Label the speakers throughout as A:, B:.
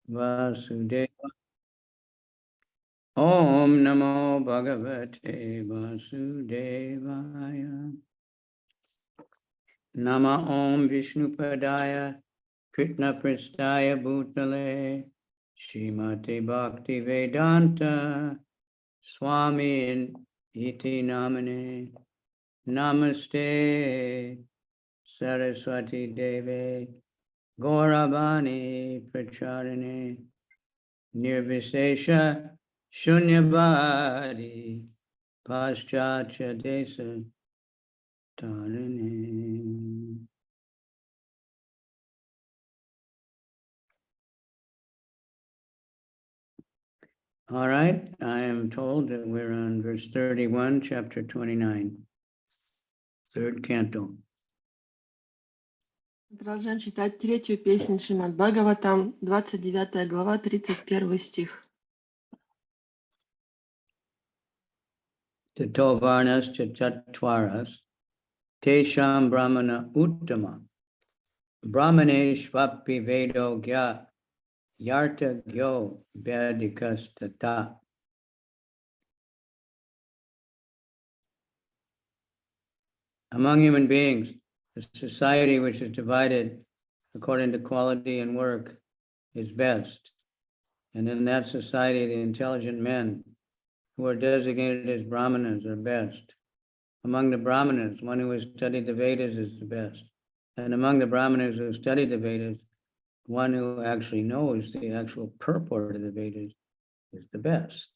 A: Vasudeva. Om Namo Bhagavate Vasudevaya. Nama Om Vishnupadaya Krishna Pristaya Bhutale Srimate Bhakti Vedanta Swami Iti Namane Namaste Saraswati Deve Gauravani Pracharine Nirvisesha Shunyavadi Paschatya Desa Tarine. All right, I am told that we're on verse 31, chapter 29, third canto.
B: Продолжаем читать третью песнь Шримад Бхагаватам, 29 глава, 31 стих.
A: Tato varnas chatvaras tesham brahmana uttama brahmaneshvapi vedo gya yarta gyo vyadikas tata. Among human beings, the society which is divided according to quality and work is best. And in that society, the intelligent men who are designated as brahmanas are best. Among the brahmanas, one who has studied the Vedas is the best. And among the brahmanas who study the Vedas, one who actually knows the actual purport of the Vedas is the best.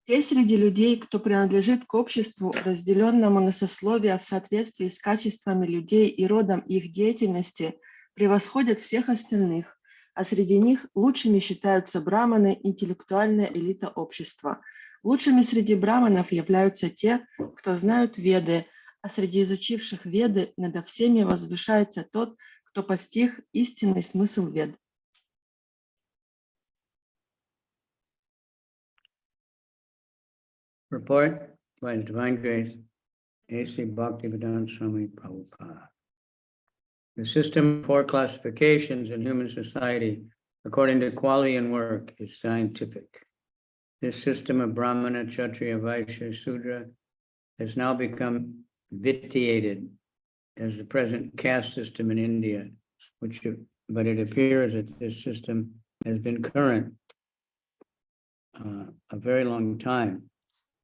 B: Те среди людей, кто принадлежит к обществу, разделенному на сословия в соответствии с качествами людей и родом их деятельности, превосходят всех остальных, а среди них лучшими считаются браманы, интеллектуальная элита общества. Лучшими среди браманов являются те, кто знают Веды, а среди изучивших Веды над всеми возвышается тот, кто постиг истинный смысл Вед.
A: Report by His Divine Grace, A.C. Bhaktivedanta Swami Prabhupada. The system of 4 classifications in human society according to quality and work is scientific. This system of Brahmana, Kshatriya, Vaishya, Sudra has now become vitiated as the present caste system in India, but it appears that this system has been current a very long time,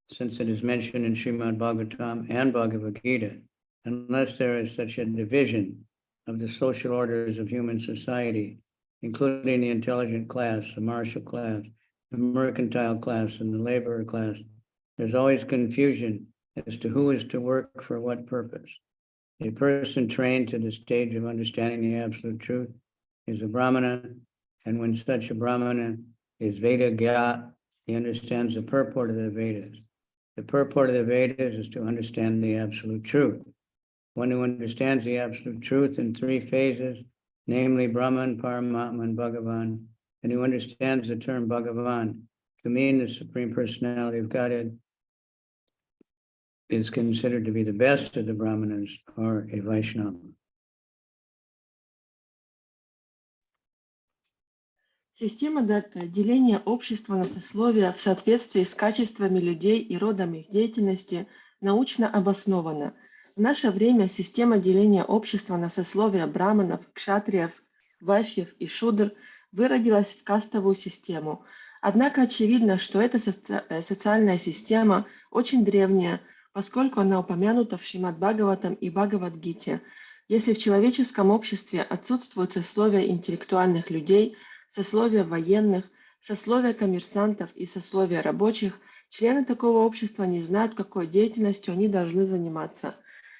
A: since it is mentioned in Srimad Bhagavatam and Bhagavad Gita, unless there is such a division of the social orders of human society, including the intelligent class, the martial class, the mercantile class, and the laborer class, there's always confusion as to who is to work for what purpose. A person trained to the stage of understanding the absolute truth is a Brahmana, and when such a Brahmana is Veda Gya, he understands the purport of the Vedas. The purport of the Vedas is to understand the absolute truth. One who understands the absolute truth in 3 phases, namely Brahman, Paramatma, and Bhagavan, and who understands the term Bhagavan to mean the Supreme Personality of Godhead, is considered to be the best of the Brahmanas or a Vaishnava.
B: Система деления общества на сословия в соответствии с качествами людей и родом их деятельности научно обоснована. В наше время система деления общества на сословия браманов, кшатриев, вайшьев и шудр выродилась в кастовую систему. Однако очевидно, что эта социальная система очень древняя, поскольку она упомянута в Шримад Бхагаватам и Бхагавад-гите. Если в человеческом обществе отсутствуют сословия интеллектуальных людей, сословия военных, сословия коммерсантов и сословия рабочих, члены такого общества не знают, какой деятельностью они должны заниматься.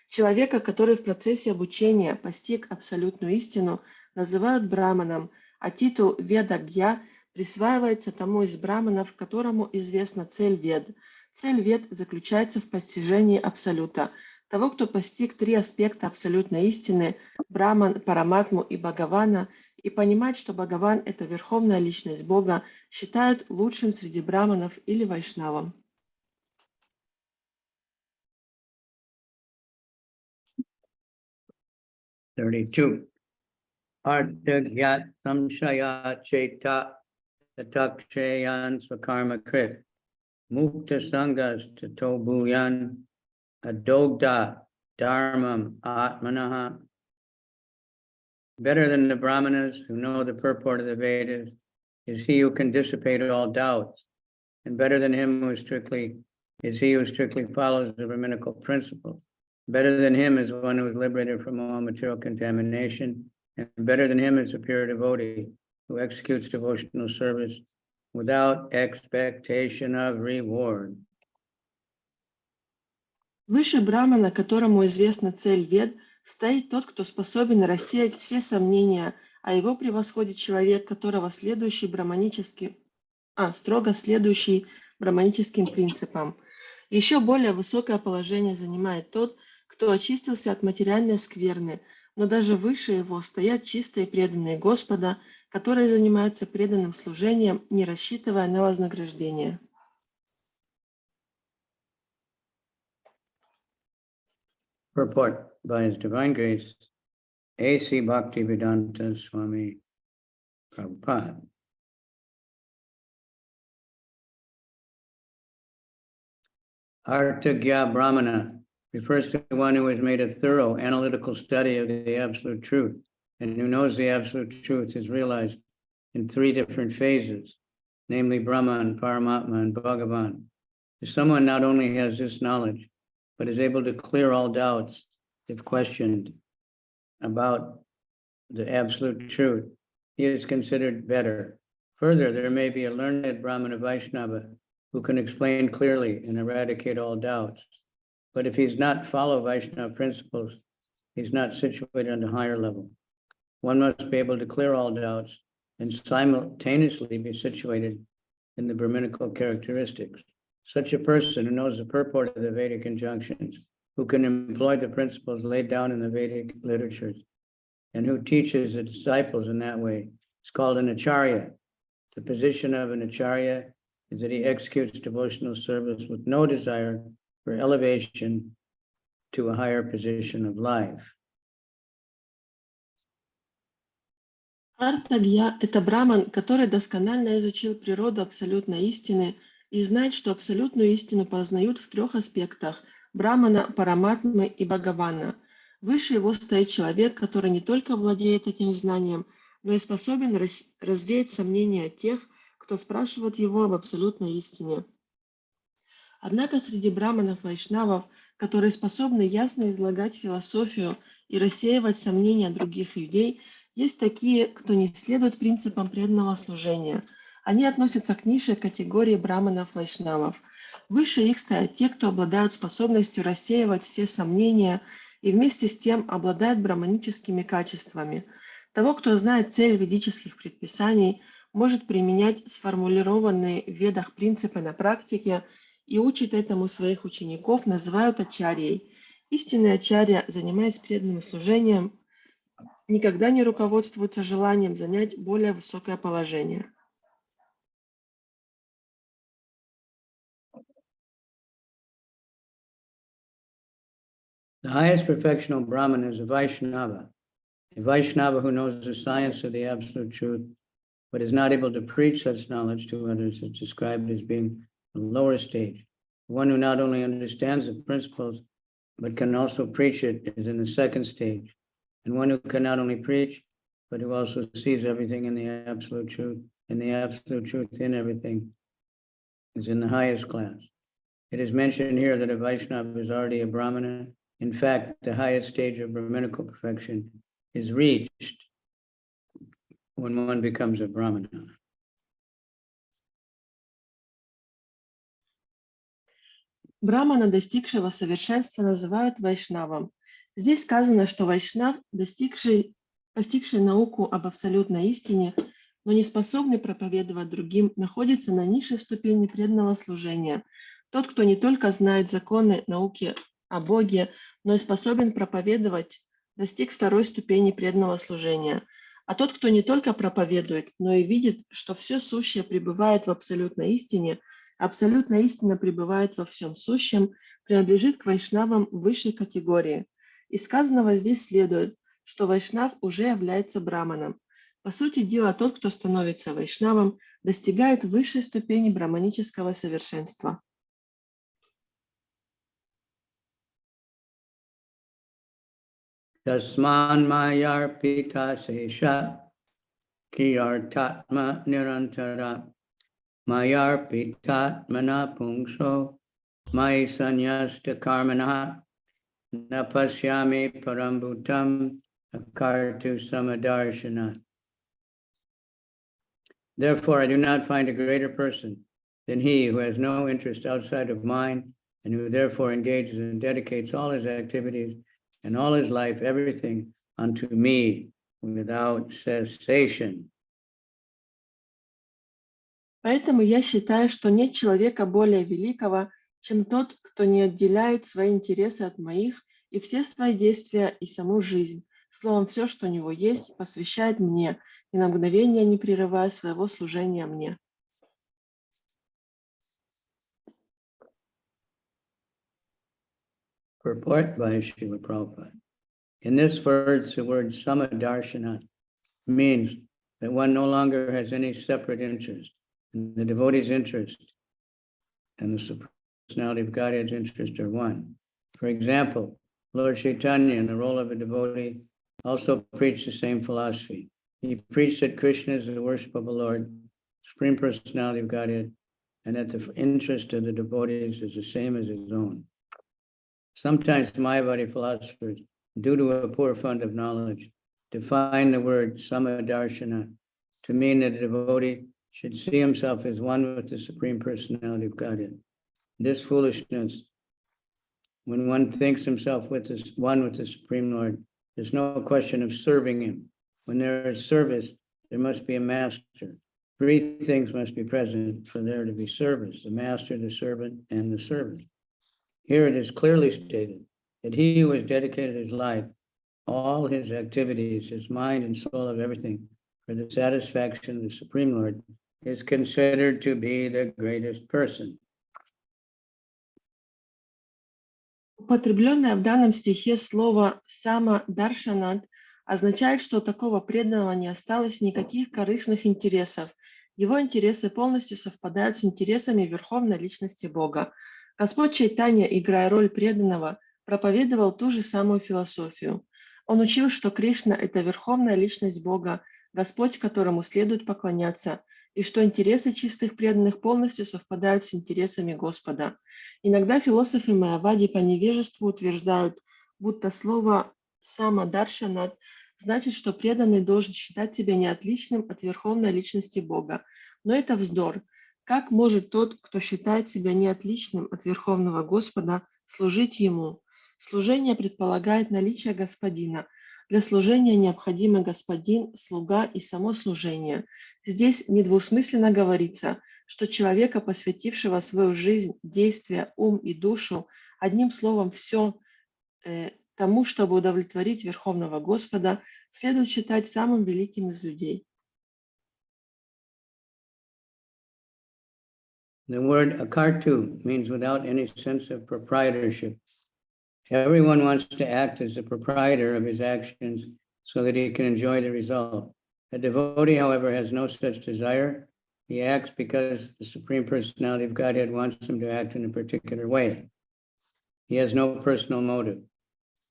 B: Человека, который в процессе обучения постиг абсолютную истину, называют браманом, а титул Веда-гья присваивается тому из браманов, которому известна цель Вед. Цель Вед заключается в постижении абсолюта. Того, кто постиг 3 аспекта абсолютной истины – Браман, Параматму и Бхагавана, и понимать, что Бхагаван – это верховная личность Бога, считают лучшим среди браманов или вайшнавом.
A: 32. Artagyat samshaya cheta tatakshayan swakarma krit mukta sangas tato bhuyan adogda dharmam atmanaha. Better than the Brahmanas who know the purport of the Vedas is he who can dissipate all doubts, and better than him who is he who strictly follows the Brahminical principles. Better than him is one who is liberated from all material contamination, and better than him is a pure devotee who executes devotional service without expectation of reward.
B: Выше Брамана, которому известна цель Вед, стоит тот, кто способен рассеять все сомнения, а его превосходит человек, которого строго следующий браманическим принципам. Еще более высокое положение занимает тот, кто очистился от материальной скверны, но даже выше его стоят чистые преданные Господа, которые занимаются преданным служением, не рассчитывая на вознаграждение.
A: Purport by His Divine Grace, A.C. Bhaktivedanta Swami Prabhupada. Artagya Brahmana refers to one who has made a thorough analytical study of the Absolute Truth and who knows the Absolute Truth is realized in three different phases, namely Brahman, Paramatma, and Bhagavan. If someone not only has this knowledge, but is able to clear all doubts if questioned about the Absolute Truth, he is considered better. Further, there may be a learned Brahmana Vaishnava who can explain clearly and eradicate all doubts. But if he's not follow Vaishnava principles, he's not situated on a higher level. One must be able to clear all doubts and simultaneously be situated in the Brahminical characteristics. Such a person who knows the purport of the Vedic injunctions, who can employ the principles laid down in the Vedic literatures, and who teaches the disciples in that way, is called an acharya. The position of an acharya is that he executes devotional service with no desire for elevation to a higher position of life.
B: Артагья – это браман, который досконально изучил природу абсолютной истины и знает, что абсолютную истину познают в трех аспектах – брамана, параматмы и бхагавана. Выше его стоит человек, который не только владеет этим знанием, но и способен развеять сомнения тех, кто спрашивает его об абсолютной истине. Однако среди браманов-вайшнавов, которые способны ясно излагать философию и рассеивать сомнения других людей, есть такие, кто не следует принципам преданного служения. Они относятся к низшей категории браманов-вайшнавов. Выше их стоят те, кто обладают способностью рассеивать все сомнения и вместе с тем обладают браманическими качествами. Того, кто знает цель ведических предписаний, может применять сформулированные в ведах принципы на практике и учит этому своих учеников, называют ачарьей. Истинный ачарья, занимаясь преданным служением, никогда не руководствуется желанием занять более высокое положение.
A: The highest perfection of Brahman is a Vaishnava who knows the science of the Absolute Truth, but is not able to preach such knowledge to others is described as being the lower stage. One who not only understands the principles, but can also preach it is in the second stage. And one who can not only preach, but who also sees everything in the Absolute Truth, and the Absolute Truth in everything is in the highest class. It is mentioned here that a Vaishnava is already a Brahmana. In fact, the highest stage of Brahminical perfection is reached when one becomes a Brahmana.
B: Брамана, достигшего совершенства, называют вайшнавом. Здесь сказано, что вайшнав, постигший науку об абсолютной истине, но не способный проповедовать другим, находится на низшей ступени преданного служения. Тот, кто не только знает законы науки о Боге, но и способен проповедовать, достиг второй ступени преданного служения. А тот, кто не только проповедует, но и видит, что все сущее пребывает в абсолютной истине, абсолютная истина пребывает во всем сущем, принадлежит к вайшнавам высшей категории. Из сказанного здесь следует, что вайшнав уже является браманом. По сути дела, тот, кто становится вайшнавом, достигает высшей ступени браманического совершенства.
A: Tasman mayar pita sesha kiyar tatma nirantara mayar pitatmana pungso mai sanyasta karmana napasyami parambutam akartu samadarshana. Therefore, I do not find a greater person than he who has no interest outside of mine and who therefore engages and dedicates all his activities and all his life, everything unto me without cessation.
B: Поэтому я считаю, что нет человека более великого, чем тот, кто не отделяет свои интересы от моих и все свои действия и саму жизнь. Словом, все, что у него есть, посвящает мне и на мгновение не прерывая своего служения мне.
A: Purport by Srila Prabhupada. In this verse, the word samadarshana means that one no longer has any separate interest. And the devotee's interest and the Supreme Personality of Godhead's interest are one. For example, Lord Chaitanya, in the role of a devotee, also preached the same philosophy. He preached that Krishna is the worshipable Lord, Supreme Personality of Godhead, and that the interest of the devotees is the same as his own. Sometimes Mayavadi philosophers, due to a poor fund of knowledge, define the word samadarshana to mean that a devotee should see himself as one with the Supreme Personality of Godhead. This foolishness, when one thinks himself one with the Supreme Lord, there's no question of serving him. When there is service, there must be a master. Three things must be present for there to be service: the master, the servant, and the servant. Here it is clearly stated that he who has dedicated his life, all his activities, his mind and soul of everything, for the satisfaction of the Supreme Lord, is considered to be the greatest person.
B: Употребленное в данном стихе слово «сама-даршанат» означает, что у такого преданного не осталось никаких корыстных интересов. Его интересы полностью совпадают с интересами Верховной Личности Бога. Господь Чайтанья, играя роль преданного, проповедовал ту же самую философию. Он учил, что Кришна – это Верховная Личность Бога, Господь, которому следует поклоняться, и что интересы чистых преданных полностью совпадают с интересами Господа. Иногда философы Майявади по невежеству утверждают, будто слово «самадаршанат» значит, что преданный должен считать себя неотличным от Верховной Личности Бога. Но это вздор. Как может тот, кто считает себя неотличным от Верховного Господа, служить Ему? Служение предполагает наличие Господина. Для служения необходимы Господин, слуга и само служение. Здесь недвусмысленно говорится, что человека, посвятившего свою жизнь, действия, ум и душу, одним словом, все тому, чтобы удовлетворить Верховного Господа, следует считать самым великим из людей.
A: The word akartu means without any sense of proprietorship. Everyone wants to act as the proprietor of his actions so that he can enjoy the result. A devotee, however, has no such desire. He acts because the Supreme Personality of Godhead wants him to act in a particular way. He has no personal motive.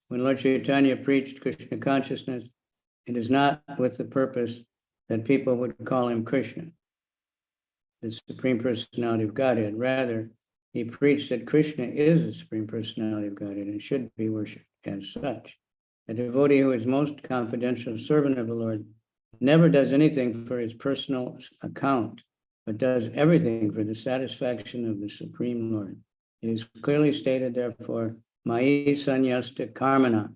A: When Lord Chaitanya preached Krishna consciousness, it is not with the purpose that people would call him Krishna, the Supreme Personality of Godhead. Rather, he preached that Krishna is the Supreme Personality of Godhead and should be worshipped as such. A devotee who is most confidential servant of the Lord never does anything for his personal account, but does everything for the satisfaction of the Supreme Lord. It is clearly stated, therefore, Mai Sanyasta Karmana.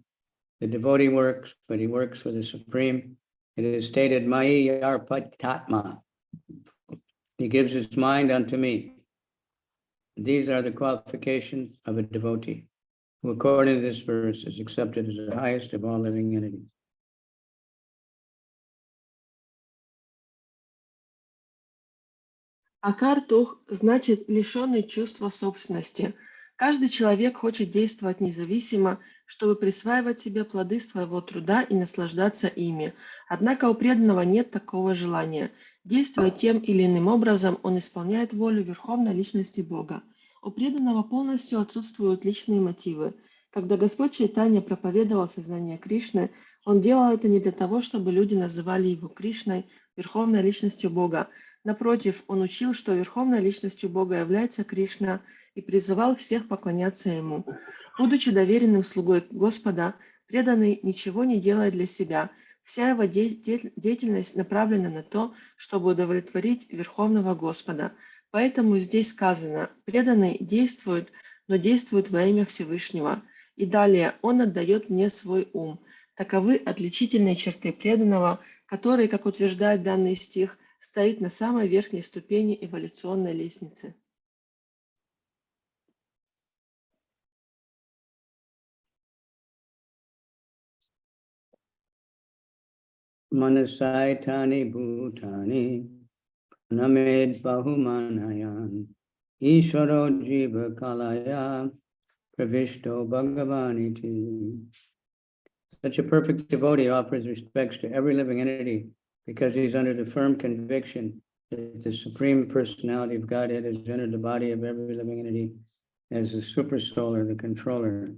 A: The devotee works, but he works for the Supreme. It is stated, Mai Yarpatatma. He gives his mind unto me. These are the qualifications of a devotee, who according to this verse is accepted as the highest of all living entities.
B: Акартух значит лишенный чувства собственности. Каждый человек хочет действовать независимо, чтобы присваивать себе плоды своего труда и наслаждаться ими. Однако у преданного нет такого желания. Действуя тем или иным образом, он исполняет волю Верховной Личности Бога. У преданного полностью отсутствуют личные мотивы. Когда Господь Чайтанья проповедовал сознание Кришны, он делал это не для того, чтобы люди называли его Кришной, Верховной Личностью Бога. Напротив, он учил, что Верховной Личностью Бога является Кришна и призывал всех поклоняться ему. Будучи доверенным слугой Господа, преданный ничего не делает для себя. Вся его деятельность направлена на то, чтобы удовлетворить Верховного Господа. Поэтому здесь сказано, преданный действует, но действует во имя Всевышнего. И далее, он отдает мне свой ум. Таковы отличительные черты преданного, который, как утверждает данный стих, стоит на самой верхней ступени эволюционной лестницы.
A: Manasaitani bhutani named bahumanayan Ishvaro jiva kalaya pravishto bhagavaniti. Such a perfect devotee offers respects to every living entity because he is under the firm conviction that the Supreme Personality of Godhead has entered the body of every living entity as the super soul or the controller.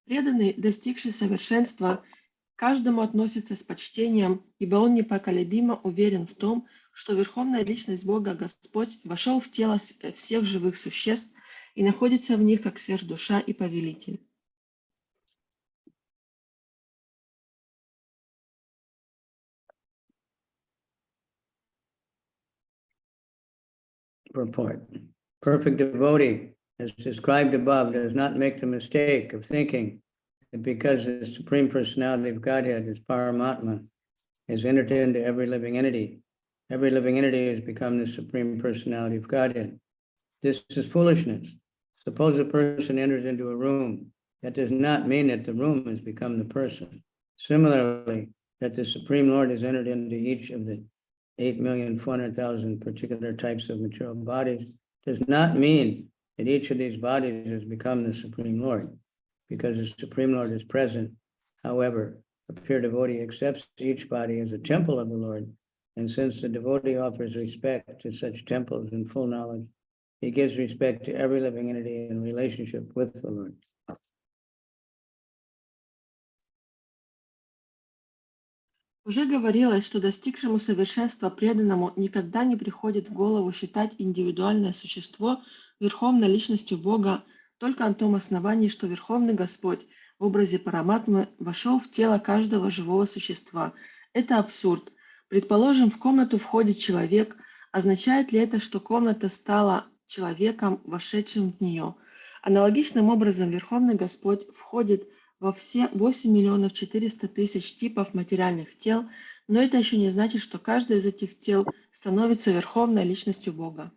B: Преданный, достигший совершенства, каждому относится с почтением, ибо он непоколебимо уверен в том, что Верховная Личность Бога Господь вошел в тело всех живых существ и находится в них как сверхдуша и повелитель.
A: Purport. Perfect devotee, as described above, does not make the mistake of thinking that because the Supreme Personality of Godhead is Paramatma, has entered into every living entity has become the Supreme Personality of Godhead. This is foolishness. Suppose a person enters into a room. That does not mean that the room has become the person. Similarly, that the Supreme Lord has entered into each of the 8,400,000 particular types of material bodies does not mean that each of these bodies has become the Supreme Lord, because the Supreme Lord is present. However, a pure devotee accepts each body as a temple of the Lord, and since the devotee offers respect to such temples in full knowledge, he gives respect to every living entity in relationship with the Lord.
B: Уже говорилось, что достигшему совершенства преданному никогда не приходит в голову считать индивидуальное существо Верховной Личностью Бога только на том основании, что Верховный Господь в образе Параматмы вошел в тело каждого живого существа. Это абсурд. Предположим, в комнату входит человек. Означает ли это, что комната стала человеком, вошедшим в нее? Аналогичным образом Верховный Господь входит во все 8 400 000 типов материальных тел, но это еще не значит, что каждое из этих тел становится Верховной Личностью Бога.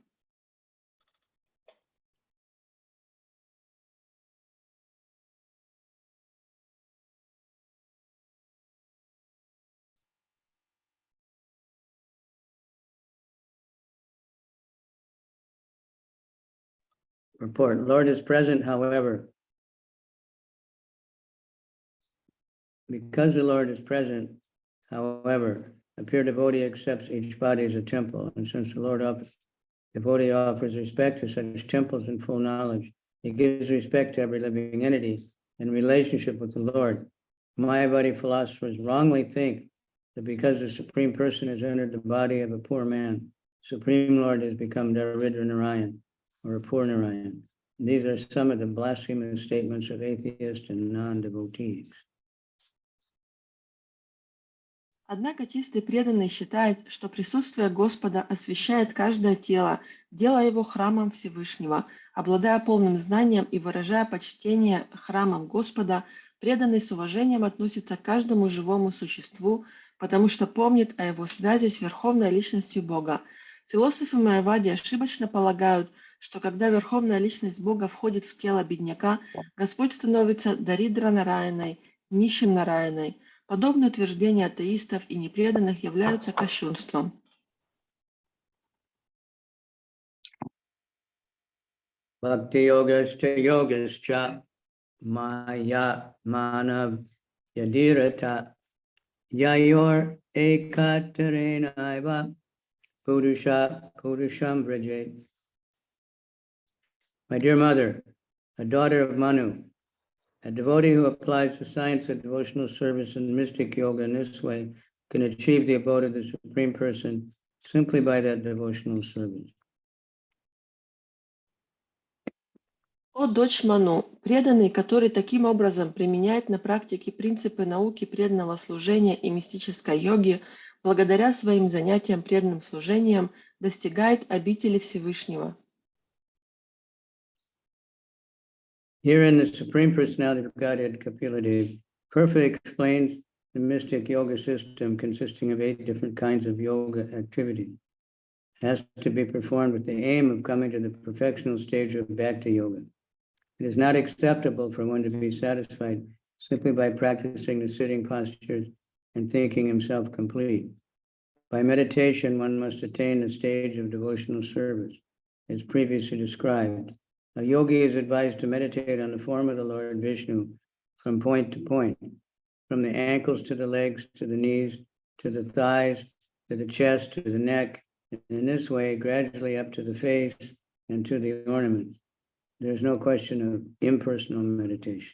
A: Report. Lord is present, however. Because the Lord is present, however, a pure devotee accepts each body as a temple, and since the devotee offers respect to such temples in full knowledge, he gives respect to every living entity in relationship with the Lord. Mayavadi philosophers wrongly think that because the Supreme Person has entered the body of a poor man, Supreme Lord has become Daridra Narayan, or a poor Narayan. These are some of the blasphemous statements of atheists and non-devotees.
B: Однако чистый преданный считает, что присутствие Господа освящает каждое тело, делая его храмом Всевышнего. Обладая полным знанием и выражая почтение храмам Господа, преданный с уважением относится к каждому живому существу, потому что помнит о его связи с Верховной Личностью Бога. Философы Майявади ошибочно полагают, что когда Верховная Личность Бога входит в тело бедняка, Господь становится Даридра Нараяной, нищим Нараяной. Подобные утверждения атеистов и непреданных являются кощунством.
A: Bhakti yogascha maya manav yadirata yayor ekaterena iva purusham vraje. My dear mother, a daughter of Manu, a devotee who applies the science of devotional service and mystic yoga in this way can achieve the abode of the Supreme Person simply by that devotional service.
B: О, дочь Ману, преданный, который таким образом применяет на практике принципы науки преданного служения и мистической йоги, благодаря своим занятиям преданным служением, достигает обители Всевышнего.
A: Herein, the Supreme Personality of Godhead, Kapila Dev, perfectly explains the mystic yoga system consisting of 8 different kinds of yoga activities. It has to be performed with the aim of coming to the perfectional stage of Bhakti Yoga. It is not acceptable for one to be satisfied simply by practicing the sitting postures and thinking himself complete. By meditation, one must attain the stage of devotional service, as previously described. A yogi is advised to meditate on the form of the Lord Vishnu from point to point, from the ankles to the legs, to the knees, to the thighs, to the chest, to the neck, and in this way, gradually up to the face and to the ornaments. There's no question of impersonal meditation.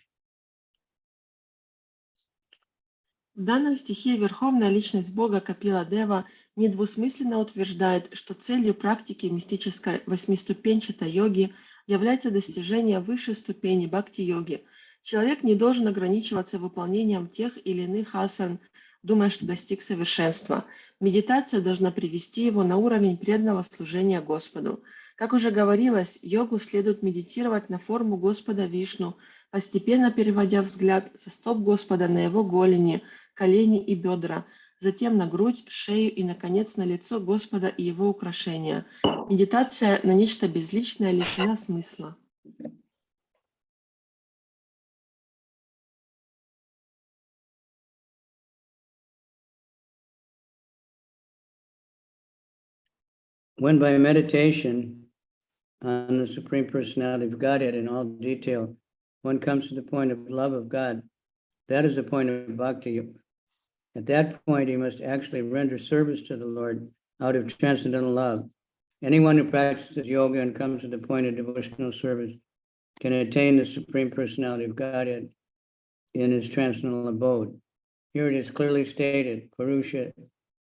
B: В данном стихе Верховная Личность Бога Капила Дева недвусмысленно утверждает, что целью практики мистической восьмиступенчатой йоги является достижение высшей ступени бхакти-йоги. Человек не должен ограничиваться выполнением тех или иных асан, думая, что достиг совершенства. Медитация должна привести его на уровень преданного служения Господу. Как уже говорилось, йогу следует медитировать на форму Господа Вишну, постепенно переводя взгляд со стоп Господа на его голени, колени и бедра, затем на грудь, шею и, наконец, на лицо Господа и его украшения. Медитация на нечто безличное лишена смысла.
A: When by meditation on the Supreme Personality of Godhead in all detail, one comes to the point of love of God, that is the point of bhakti. At that point, he must actually render service to the Lord out of transcendental love. Anyone who practices yoga and comes to the point of devotional service can attain the Supreme Personality of Godhead in his transcendental abode. Here it is clearly stated, Purusham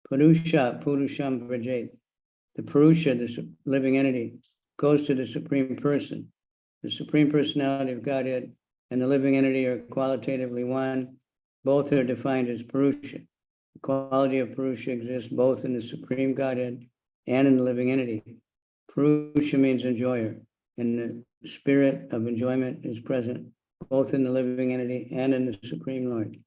A: Vrajet. The Purusha, the living entity, goes to the Supreme Person. The Supreme Personality of Godhead and the living entity are qualitatively one. Both are defined as Purusha. The quality of Purusha exists both in the Supreme Godhead and in the living entity. Purusha means enjoyer, and the spirit of enjoyment is present both in the living entity and in the Supreme Lord.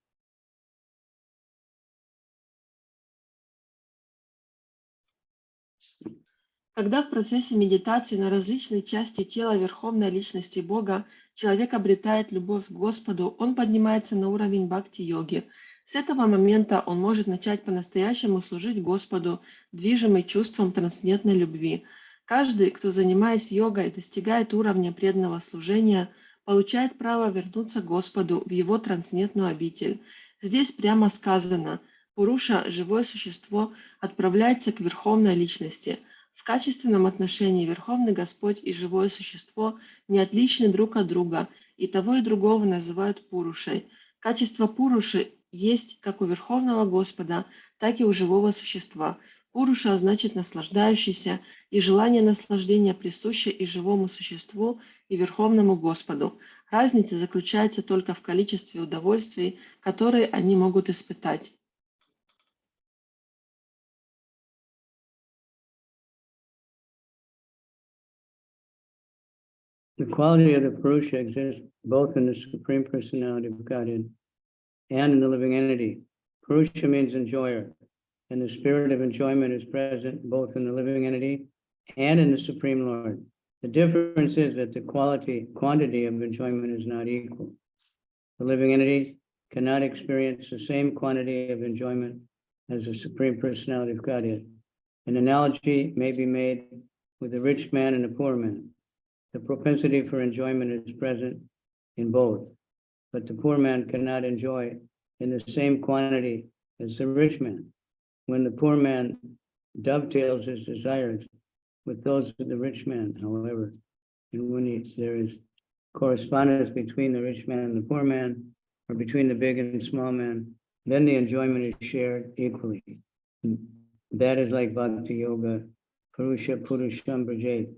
B: Когда в процессе медитации на различные части тела Верховной Личности Бога человек обретает любовь к Господу, он поднимается на уровень бхакти-йоги. С этого момента он может начать по-настоящему служить Господу, движимый чувством трансцендентной любви. Каждый, кто, занимаясь йогой, достигает уровня преданного служения, получает право вернуться к Господу в его трансцендентную обитель. Здесь прямо сказано: Пуруша, живое существо, отправляется к Верховной Личности. В качественном отношении Верховный Господь и живое существо не отличны друг от друга, и того и другого называют Пурушей. Качество Пуруши есть как у Верховного Господа, так и у живого существа. Пуруша значит наслаждающийся, и желание наслаждения присуще и живому существу, и Верховному Господу. Разница заключается только в количестве удовольствий, которые они могут испытать.
A: The quality of the Purusha exists both in the Supreme Personality of Godhead and in the living entity. Purusha means enjoyer, and the spirit of enjoyment is present both in the living entity and in the Supreme Lord. The difference is that the quantity of enjoyment is not equal. The living entity cannot experience the same quantity of enjoyment as the Supreme Personality of Godhead. An analogy may be made with a rich man and a poor man. The propensity for enjoyment is present in both, but the poor man cannot enjoy in the same quantity as the rich man. When the poor man dovetails his desires with those of the rich man, however, and when there is correspondence between the rich man and the poor man, or between the big and small man, then the enjoyment is shared equally. That is like Bhakti Yoga, Purusha Purusham Brajet.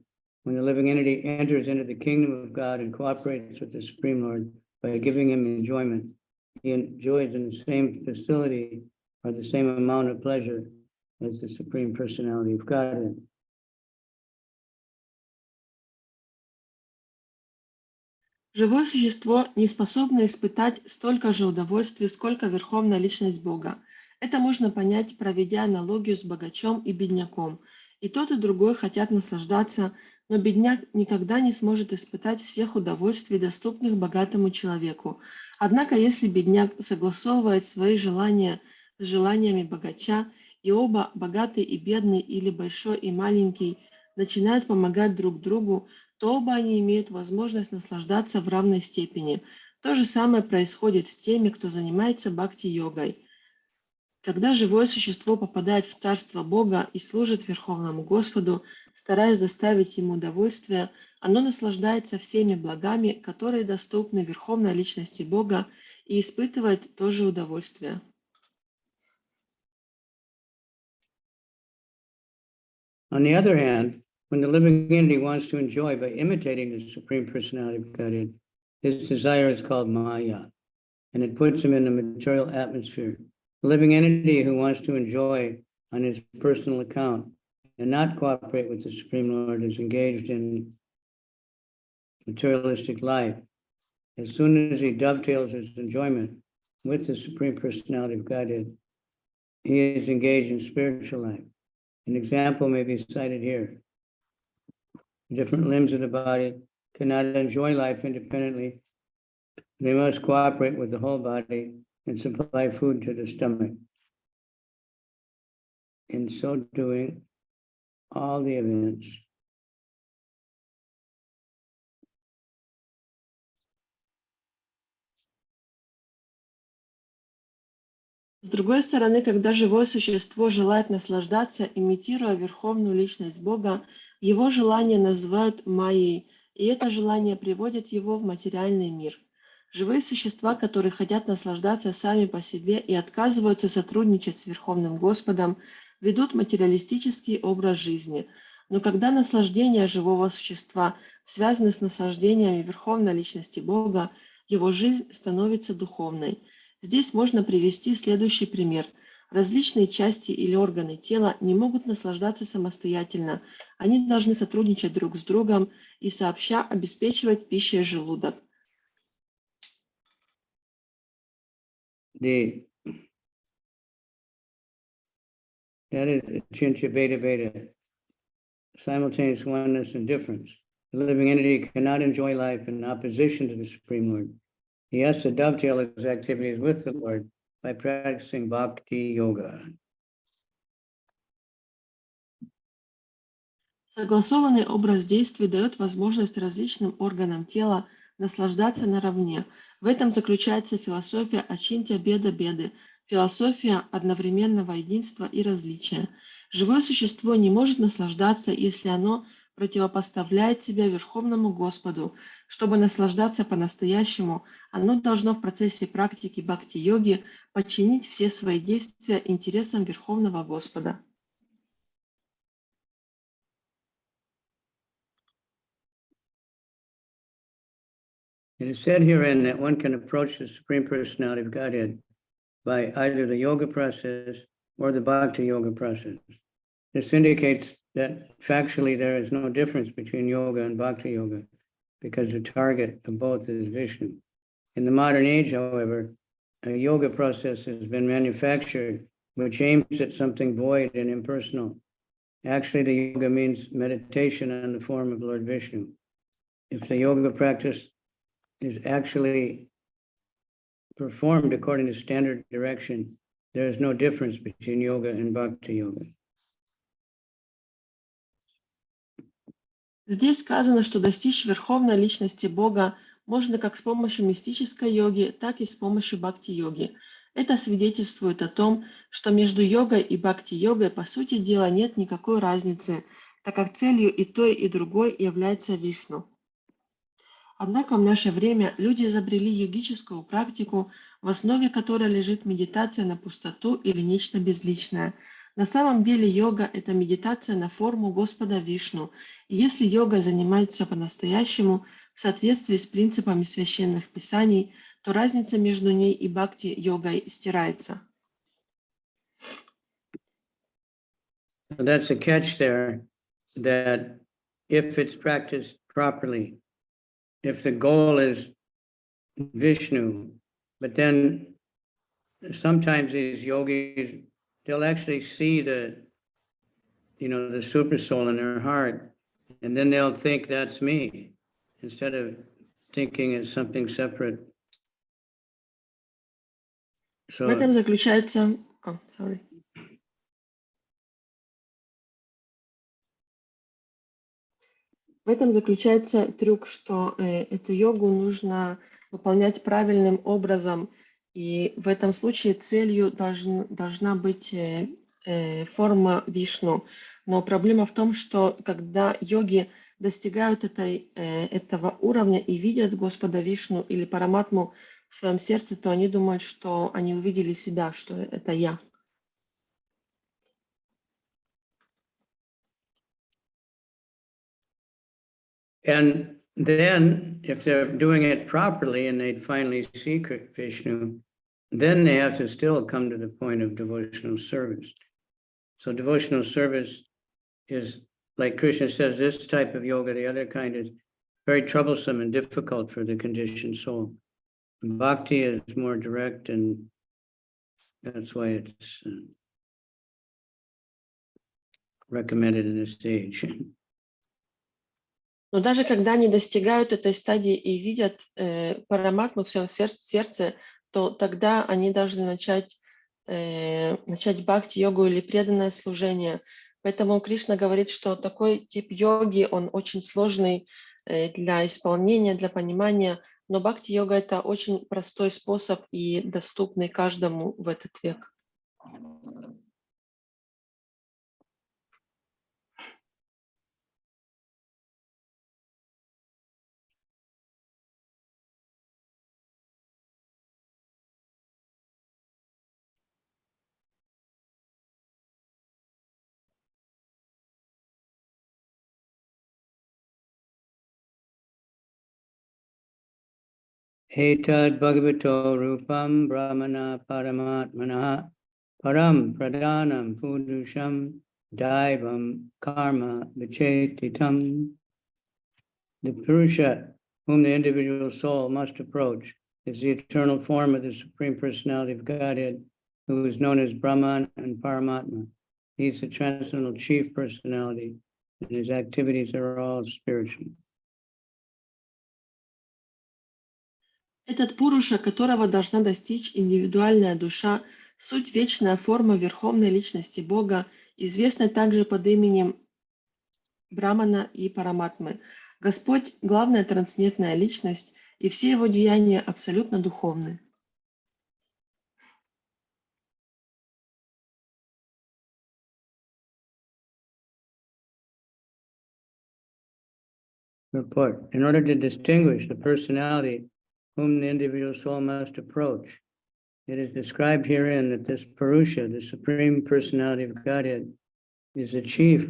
A: When the living entity enters into the kingdom of God and cooperates with the Supreme Lord by giving him enjoyment, he enjoys in the same facility or the same amount of pleasure as the Supreme Personality of Godhead.
B: Живое существо не способно испытать столько же удовольствий, сколько Верховная Личность Бога. Это можно понять, проведя аналогию с богачом и бедняком. И тот, и другой хотят наслаждаться, но бедняк никогда не сможет испытать всех удовольствий, доступных богатому человеку. Однако, если бедняк согласовывает свои желания с желаниями богача, и оба, богатый и бедный, или большой и маленький, начинают помогать друг другу, то оба они имеют возможность наслаждаться в равной степени. То же самое происходит с теми, кто занимается бхакти-йогой. Когда живое существо попадает в Царство Бога и служит Верховному Господу, стараясь доставить ему удовольствие, оно наслаждается всеми благами, которые доступны Верховной Личности Бога, и испытывает то же удовольствие.
A: On the other hand, when the living entity wants to enjoy by imitating the Supreme Personality of Godhead, his desire is called Maya, and it puts him in the material atmosphere. The living entity who wants to enjoy on his personal account and not cooperate with the Supreme Lord is engaged in materialistic life. As soon as he dovetails his enjoyment with the Supreme Personality of Godhead, he is engaged in spiritual life. An example may be cited here. Different limbs of the body cannot enjoy life independently. They must cooperate with the whole body and supply food to the stomach. In so doing, all the events
B: С другой стороны, когда живое существо желает наслаждаться, имитируя Верховную Личность Бога, его желание называют майей, и это желание приводит его в материальный мир. Живые существа, которые хотят наслаждаться сами по себе и отказываются сотрудничать с Верховным Господом, ведут материалистический образ жизни. Но когда наслаждения живого существа связаны с наслаждениями Верховной Личности Бога, его жизнь становится духовной. Здесь можно привести следующий пример. Различные части или органы тела не могут наслаждаться самостоятельно. Они должны сотрудничать друг с другом и сообща обеспечивать пищей желудок.
A: that is Chincha Beta Beta, simultaneous oneness and difference. The living entity cannot enjoy life in opposition to the Supreme Lord. He has to dovetail his activities with the Lord by practicing bhakti yoga.
B: Согласованный образ действий дает возможность различным органам тела наслаждаться наравне. В этом заключается философия Ачинтя Беда Беды, философия одновременного единства и различия. Живое существо не может наслаждаться, если оно противопоставляет себя Верховному Господу. Чтобы наслаждаться по-настоящему, оно должно в процессе практики бхакти-йоги подчинить все свои действия интересам Верховного Господа.
A: It is said herein that one can approach the Supreme Personality of Godhead by either the yoga process or the bhakti yoga process. This indicates that factually there is no difference between yoga and bhakti yoga because the target of both is Vishnu. In the modern age, however, a yoga process has been manufactured which aims at something void and impersonal. Actually, the yoga means meditation on the form of Lord Vishnu. If the yoga practice is actually performed according to standard direction, there is no difference between yoga and bhakti yoga.
B: Здесь сказано, что достичь верховной личности Бога можно как с помощью мистической йоги, так и с помощью бхакти-йоги. Это свидетельствует о том, что между йогой и бхакти-йогой, по сути дела, нет никакой разницы, так как целью и той, и другой является Вишну. Однако в наше время люди изобрели йогическую практику, в основе которой лежит медитация на пустоту или нечто безличное. На самом деле йога – это медитация на форму Господа Вишну. И если йога занимается по-настоящему в соответствии с принципами священных писаний, то разница между ней и бхакти-йогой стирается.
A: So that's a catch there, that if it's practiced properly, if the goal is Vishnu, but then sometimes these yogis, they'll actually see the super soul in their heart, and then they'll think that's me, instead of thinking it's something separate.
B: В этом
A: So
B: заключается... В этом заключается трюк, что эту йогу нужно выполнять правильным образом, и в этом случае целью должна быть форма Вишну. Но проблема в том, что когда йоги достигают этого уровня и видят Господа Вишну или Параматму в своем сердце, то они думают, что они увидели себя, что это я.
A: and then if they're doing it properly and they finally see Vishnu, then they have to still come to the point of devotional service. So devotional service is, like Krishna says, this type of yoga, the other kind is very troublesome and difficult for the conditioned soul. Bhakti is more direct, and that's why it's recommended in this stage.
B: Но даже когда они достигают этой стадии и видят параматму в своем сердце, то тогда они должны начать бхакти-йогу или преданное служение. Поэтому Кришна говорит, что такой тип йоги, он очень сложный для исполнения, для понимания, но бхакти-йога – это очень простой способ и доступный каждому в этот век.
A: Etad Bhagavato Rupam Brahmana Paramatmana Param Pradhanam Purusham Daivam Karma Vichetitam. The Purusha, whom the individual soul must approach, is the eternal form of the Supreme Personality of Godhead, who is known as Brahman and Paramatma. He's the transcendental chief personality, and his activities are all spiritual.
B: Этот Пуруша, которого должна достичь индивидуальная душа, суть вечная форма верховной личности Бога, известная также под именем Брамана и Параматмы. Господь – главная трансцендентная личность, и все его деяния абсолютно духовны.
A: Report. In order to distinguish the personality whom the individual soul must approach, it is described herein that this Purusha, the Supreme Personality of Godhead, is the chief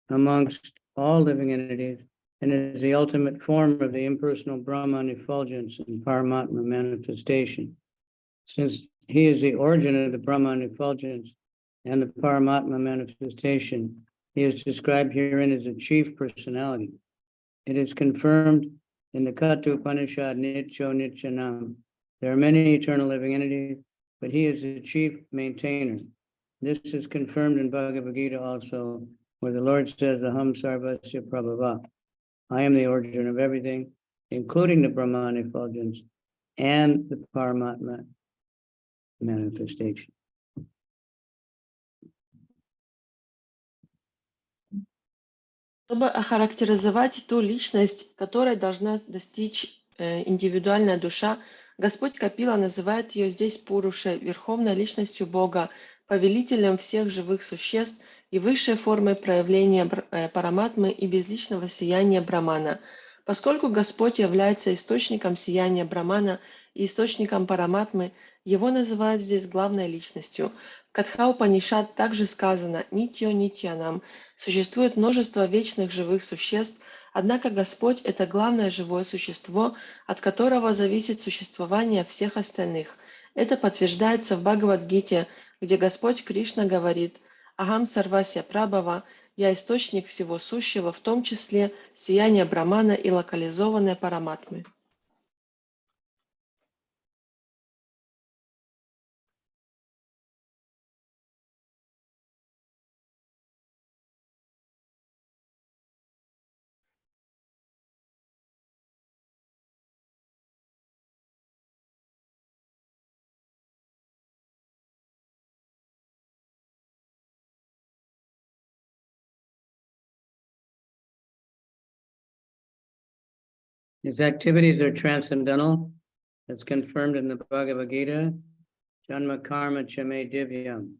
A: amongst all living entities and is the ultimate form of the impersonal Brahman effulgence and Paramatma manifestation. Since he is the origin of the Brahman effulgence and the Paramatma manifestation, he is described herein as a chief personality. It is confirmed in the Katha Upanishad, Nityo Nityanam. There are many eternal living entities, but he is the chief maintainer. This is confirmed in Bhagavad Gita also, where the Lord says, Aham Sarvasya Prabhava. I am the origin of everything, including the Brahman effulgence and the Paramatma manifestation.
B: Чтобы охарактеризовать ту личность, которой должна достичь индивидуальная душа, Господь Капила называет ее здесь Пурушей, верховной личностью Бога, повелителем всех живых существ и высшей формой проявления параматмы и безличного сияния Брамана. Поскольку Господь является источником сияния Брамана и источником параматмы, его называют здесь главной личностью. В Катха-Упанишад также сказано «Нитьо Нитьянам». Существует множество вечных живых существ, однако Господь – это главное живое существо, от которого зависит существование всех остальных. Это подтверждается в Бхагавад-гите, где Господь Кришна говорит «Ахам сарвасья прабхава» – «Я источник всего сущего, в том числе сияние Брамана и локализованной параматмы».
A: His activities are transcendental, as confirmed in the Bhagavad Gita, Janma Karma Chame Divyam,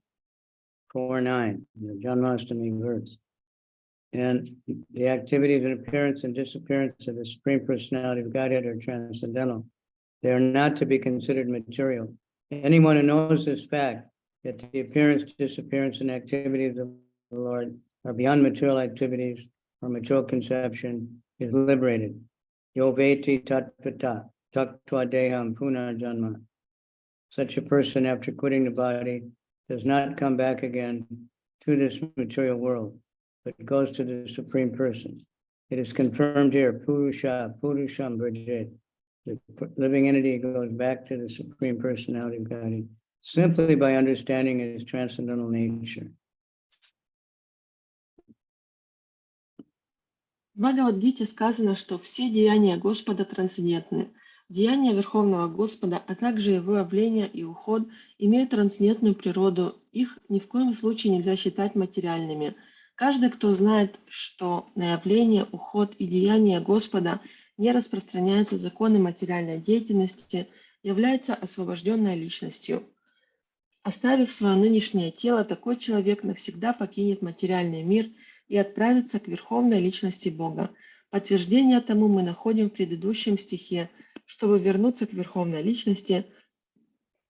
A: 4:9, the Janmashtami verse. And the activities and appearance and disappearance of the Supreme Personality of Godhead are transcendental. They are not to be considered material. Anyone who knows this fact, that the appearance, disappearance, and activities of the Lord are beyond material activities or material conception, is liberated. Yo veti tatvata, taktva deham puna janma. Such a person, after quitting the body, does not come back again to this material world, but goes to the Supreme Person. It is confirmed here, Purusha, Purusham Bhajet. The living entity goes back to the Supreme Personality of Godhead simply by understanding his transcendental nature.
B: В Бхагавад-гите сказано, что все деяния Господа трансцендентны. Деяния Верховного Господа, а также его явления и уход имеют трансцендентную природу, их ни в коем случае нельзя считать материальными. Каждый, кто знает, что на явление, уход и деяния Господа не распространяются законы материальной деятельности, является освобожденной личностью. Оставив свое нынешнее тело, такой человек навсегда покинет материальный мир и отправится к верховной личности Бога. Подтверждение тому мы находим в предыдущем стихе. Чтобы вернуться к верховной личности,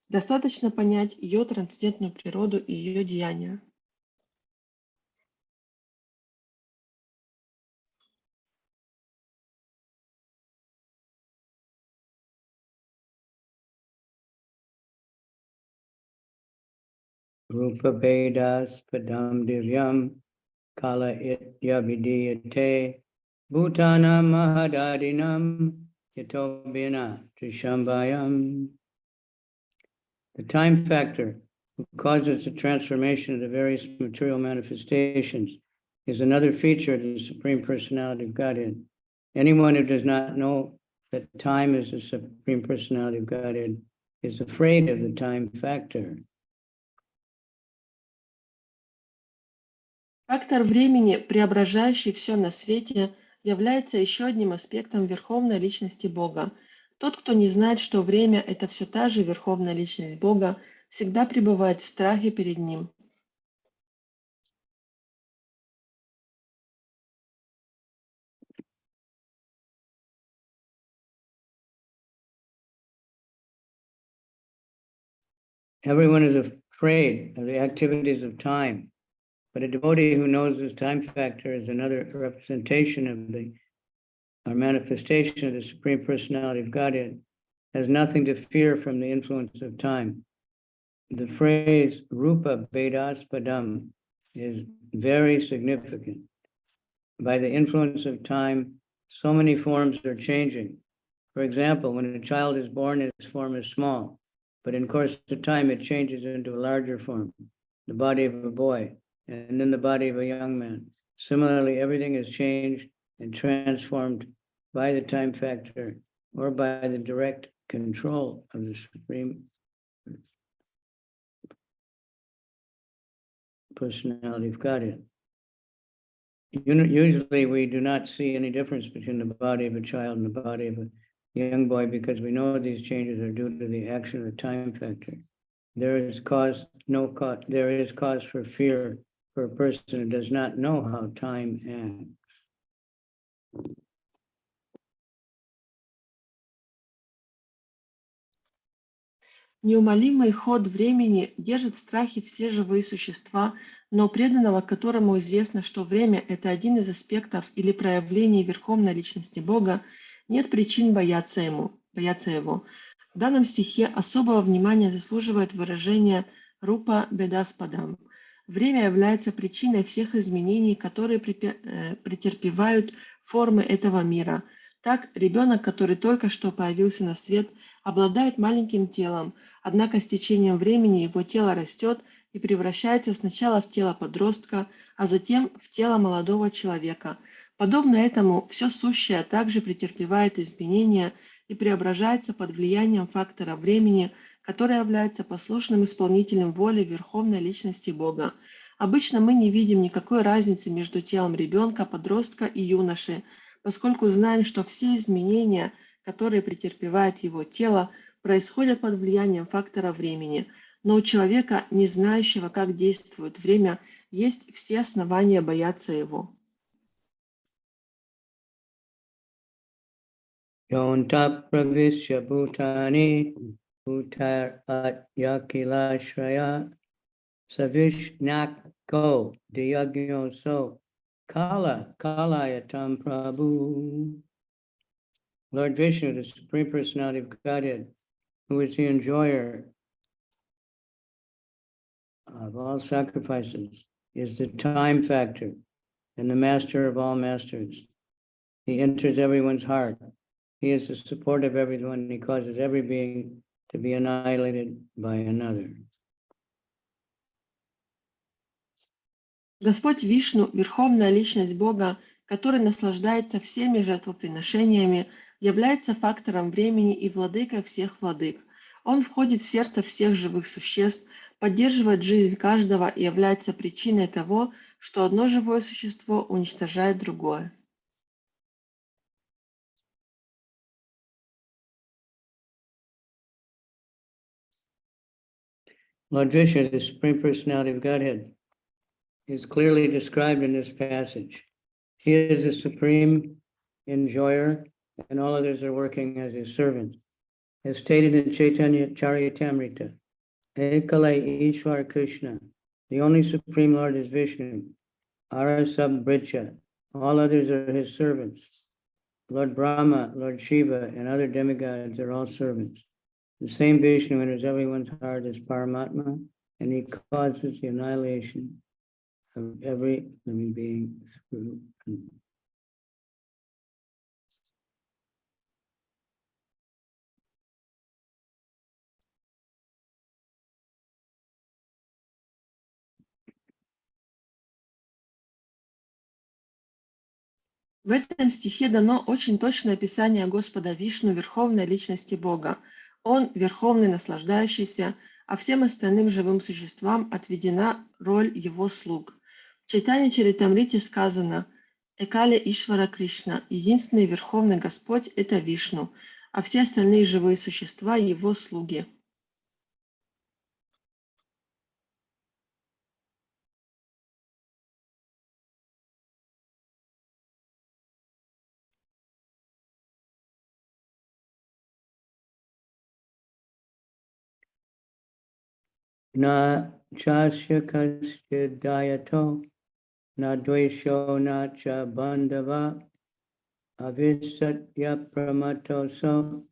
B: достаточно понять ее трансцендентную природу и ее деяния.
A: Rupa Vedas Padam Divyam Kala Itya Vidiyate Bhutana Mahadadinam Yatobina Trishambayam. The time factor, who causes the transformation of the various material manifestations, is another feature of the Supreme Personality of Godhead. Anyone who does not know that time is the Supreme Personality of Godhead is afraid of the time factor.
B: Фактор времени, преображающий все на свете, является еще одним аспектом верховной личности Бога. Тот, кто не знает, что время – это все та же верховная личность Бога, всегда пребывает в страхе перед Ним.
A: Everyone is afraid of the activities of time, but a devotee who knows this time factor is another representation of the manifestation of the Supreme Personality of Godhead, has nothing to fear from the influence of time. The phrase Rupa Vedas Padam is very significant. By the influence of time, so many forms are changing. For example, when a child is born, its form is small, but in course of time, it changes into a larger form, the body of a boy, and then the body of a young man. Similarly, everything is changed and transformed by the time factor or by the direct control of the Supreme Personality of Godhead. usually we do not see any difference between the body of a child and the body of a young boy because we know these changes are due to the action of the time factor. There is cause for fear for a person who does not know how time acts.
B: Неумолимый ход времени держит в страхе все живые существа, но у преданного, которому известно, что время – это один из аспектов или проявлений Верховной Личности Бога, нет причин бояться его. В данном стихе особого внимания заслуживает выражение «рупа бедаспадам». Время является причиной всех изменений, которые претерпевают формы этого мира. Так, ребенок, который только что появился на свет, обладает маленьким телом, однако с течением времени его тело растет и превращается сначала в тело подростка, а затем в тело молодого человека. Подобно этому, все сущее также претерпевает изменения и преображается под влиянием фактора времени, который является послушным исполнителем воли Верховной Личности Бога. Обычно мы не видим никакой разницы между телом ребенка, подростка и юноши, поскольку знаем, что все изменения, которые претерпевает его тело, происходят под влиянием фактора времени. Но у человека, не знающего, как действует время, есть все основания бояться его.
A: Yonta pravishya bhutani bhutar atyakila shraya savishnako diyagyo so kalayatam prabhu. Lord Vishnu, the Supreme Personality of Godhead, who is the enjoyer of all sacrifices, is the time factor and the master of all masters. He enters everyone's heart. He is the support of everyone. He causes every being to be annihilated by another.
B: Господь Вишну, Верховная Личность Бога, который наслаждается всеми жертвоприношениями, является фактором времени и владыкой всех владык. Он входит в сердце всех живых существ, поддерживает жизнь каждого и является причиной того, что одно живое существо уничтожает другое.
A: Lord Vishnu, the Supreme Personality of Godhead, is clearly described in this passage. He is the supreme enjoyer, and all others are working as his servants. As stated in Chaitanya Charitamrita, Ekale Ishwar Krishna, the only Supreme Lord is Vishnu, Arasabhricha, all others are his servants. Lord Brahma, Lord Shiva, and other demigods are all servants. The same Vishnu enters everyone's heart as Paramatma, and he causes the annihilation of every living being through.
B: В этом стихе дано очень точное описание Господа Вишну, Верховной Личности Бога. Он – Верховный Наслаждающийся, а всем остальным живым существам отведена роль его слуг. В Чайтанья Чаритамрите сказано «Экале Ишвара Кришна» – единственный Верховный Господь – это Вишну, а все остальные живые существа – его слуги.
A: Na chasya kasya dayato, na dvesho na cha bandhava, avisatya pramatoso,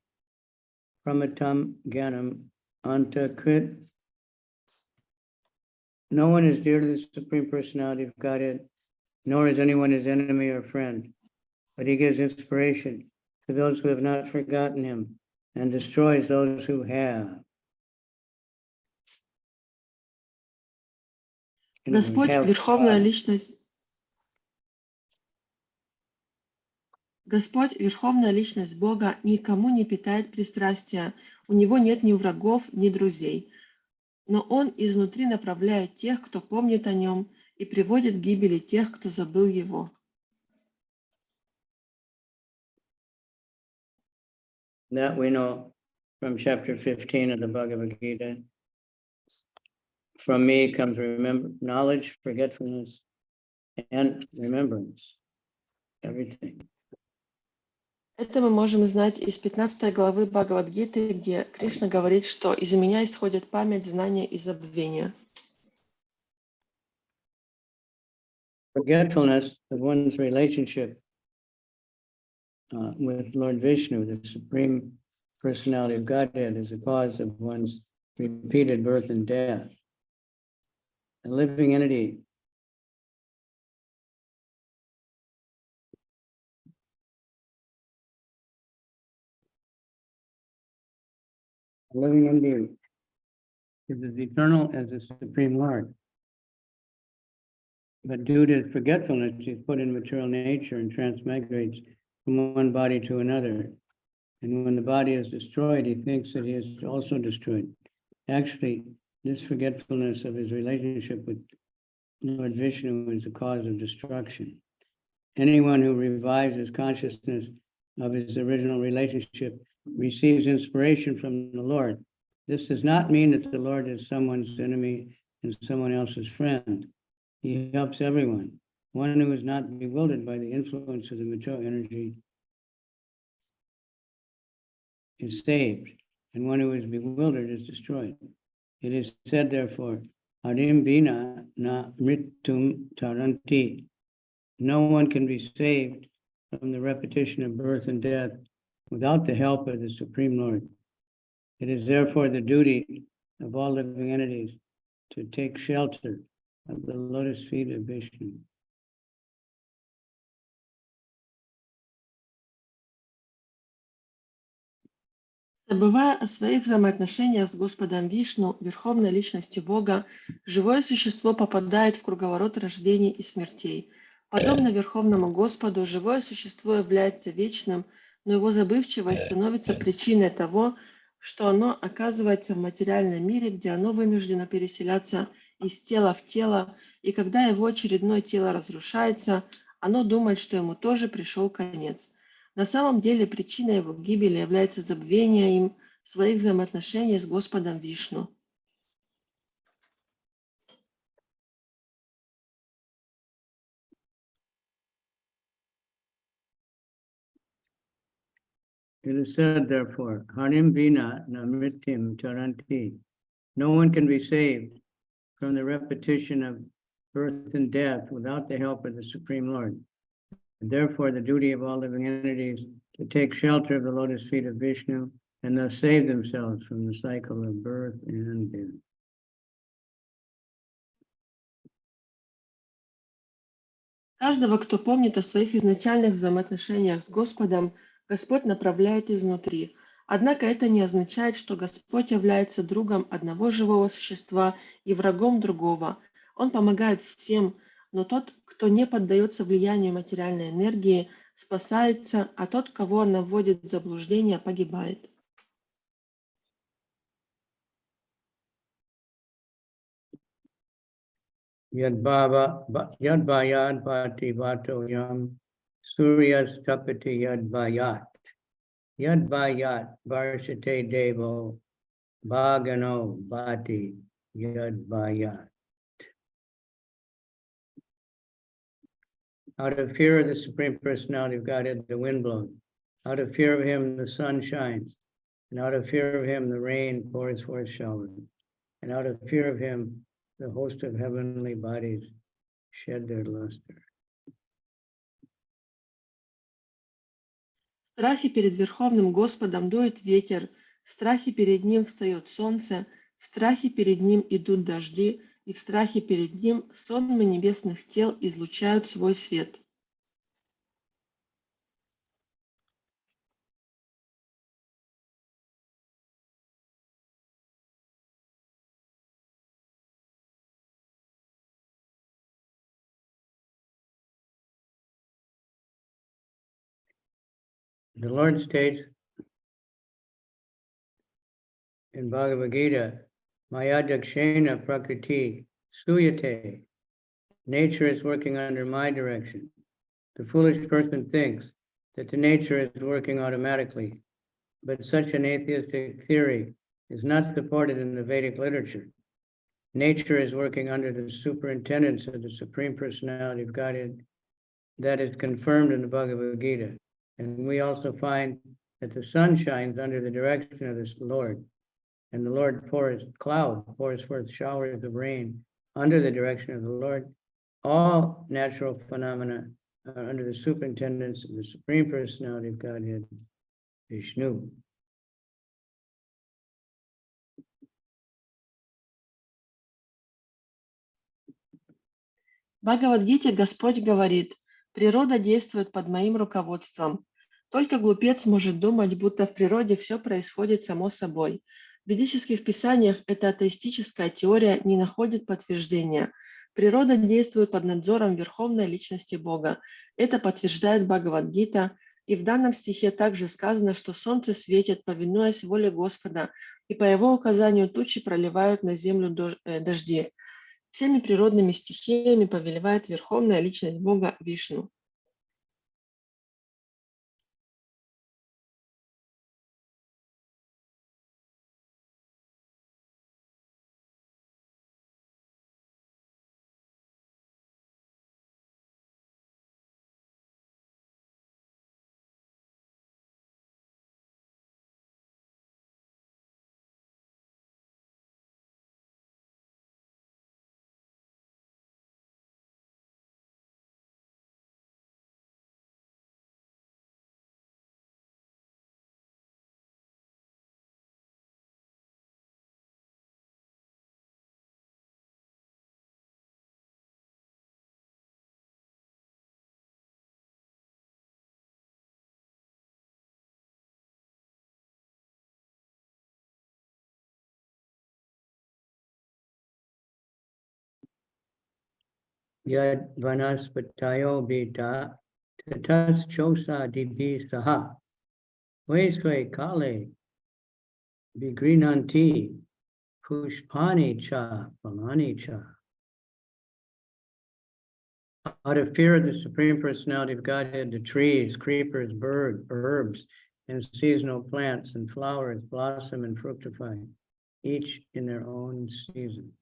A: pramatam gyanam antakrit. No one is dear to the Supreme Personality of Godhead, nor is anyone his enemy or friend, but he gives inspiration to those who have not forgotten him and destroys those who have.
B: Господь, Верховная Личность. Господь, Верховная Личность Бога, никому не питает пристрастия, у Него нет ни врагов, ни друзей. Но Он изнутри направляет тех, кто помнит о Нем, и приводит к гибели тех, кто забыл его.
A: That we know from chapter 15 of the Bhagavad Gita. From me comes knowledge, forgetfulness, and remembrance. Everything.
B: Это мы можем знать из 15 главы Бхагавад-гиты, где Кришна говорит, что из меня исходит память, знание и забвение.
A: Forgetfulness of one's relationship with Lord Vishnu, the Supreme Personality of Godhead, is the cause of one's repeated birth and death. A living entity is as eternal as the Supreme Lord. But due to forgetfulness, he's put in material nature and transmigrates from one body to another. And when the body is destroyed, he thinks that he is also destroyed. Actually, this forgetfulness of his relationship with Lord Vishnu is the cause of destruction. Anyone who revives his consciousness of his original relationship receives inspiration from the Lord. This does not mean that the Lord is someone's enemy and someone else's friend. He helps everyone. One who is not bewildered by the influence of the material energy is saved, and one who is bewildered is destroyed. It is said, therefore, Harim Bina na mritum taranti. No one can be saved from the repetition of birth and death without the help of the Supreme Lord. It is therefore the duty of all living entities to take shelter of the lotus feet of Vishnu.
B: Забывая о своих взаимоотношениях с Господом Вишну, Верховной Личностью Бога, живое существо попадает в круговорот рождений и смертей. Подобно Верховному Господу, живое существо является вечным, но его забывчивость становится причиной того, что оно оказывается в материальном мире, где оно вынуждено переселяться из тела в тело, и когда его очередное тело разрушается, оно думает, что ему тоже пришел конец. На самом деле причиной его гибели является забвение им своих взаимоотношений с Господом Вишну.
A: It is said, therefore, Harim Vina na mritim taranti. No one can be saved from the repetition of birth and death without the help of the Supreme Lord. And therefore, the duty of all living entities to take shelter of the lotus feet of Vishnu and thus save themselves from the cycle of birth and death.
B: Каждого, кто помнит о своих изначальных взаимоотношениях с Господом, Господь направляет изнутри. Однако это не означает, что Господь является другом одного живого существа и врагом другого. Он помогает всем, но тот, кто не поддается влиянию материальной энергии, спасается, а тот, кого она вводит в заблуждение, погибает.
A: Yad bayad bhati vato yam suryas tapati yad bayat varshate devo bhagano bhati yad bayat. Out of fear of the Supreme Personality of Godhead, the wind blows. Out of fear of him, the sun shines. And out of fear of him, the rain pours forth showers. And out of fear of him, the host of heavenly bodies shed their luster.
B: В страхе перед Верховным Господом дует ветер, в страхе перед Ним встает солнце, в страхе перед Ним идут дожди, и в страхе перед Ним сонмы небесных тел излучают свой свет.
A: The Lord states in Bhagavad Gita, Maya Dakshena Prakriti Suyate Nature is working under my direction. The foolish person thinks that the nature is working automatically, but such an atheistic theory is not supported in the Vedic literature. Nature is working under the superintendence of the Supreme Personality of Godhead that is confirmed in the Bhagavad Gita. And we also find that the sun shines under the direction of this Lord, and the Lord pours forth showers of rain under the direction of the Lord. All natural phenomena are under the superintendence of the Supreme Personality of Godhead, Vishnu.
B: В Бхагавад-гите Господь говорит: «Природа действует под моим руководством. Только глупец может думать, будто в природе все происходит само собой. В ведических писаниях эта атеистическая теория не находит подтверждения. Природа действует под надзором Верховной Личности Бога. Это подтверждает Бхагавад-гита, и в данном стихе также сказано, что солнце светит, повинуясь воле Господа, и по его указанию тучи проливают на землю дожди. Всеми природными стихиями повелевает Верховная Личность Бога Вишну».
A: Yad vanaspatayo beta tatas chosa dibi saha vesve kale vigrinanti pushpani cha phalani cha. Out of fear of the Supreme Personality of Godhead, the trees, creepers, birds, herbs, and seasonal plants and flowers blossom and fructify, each in their own season.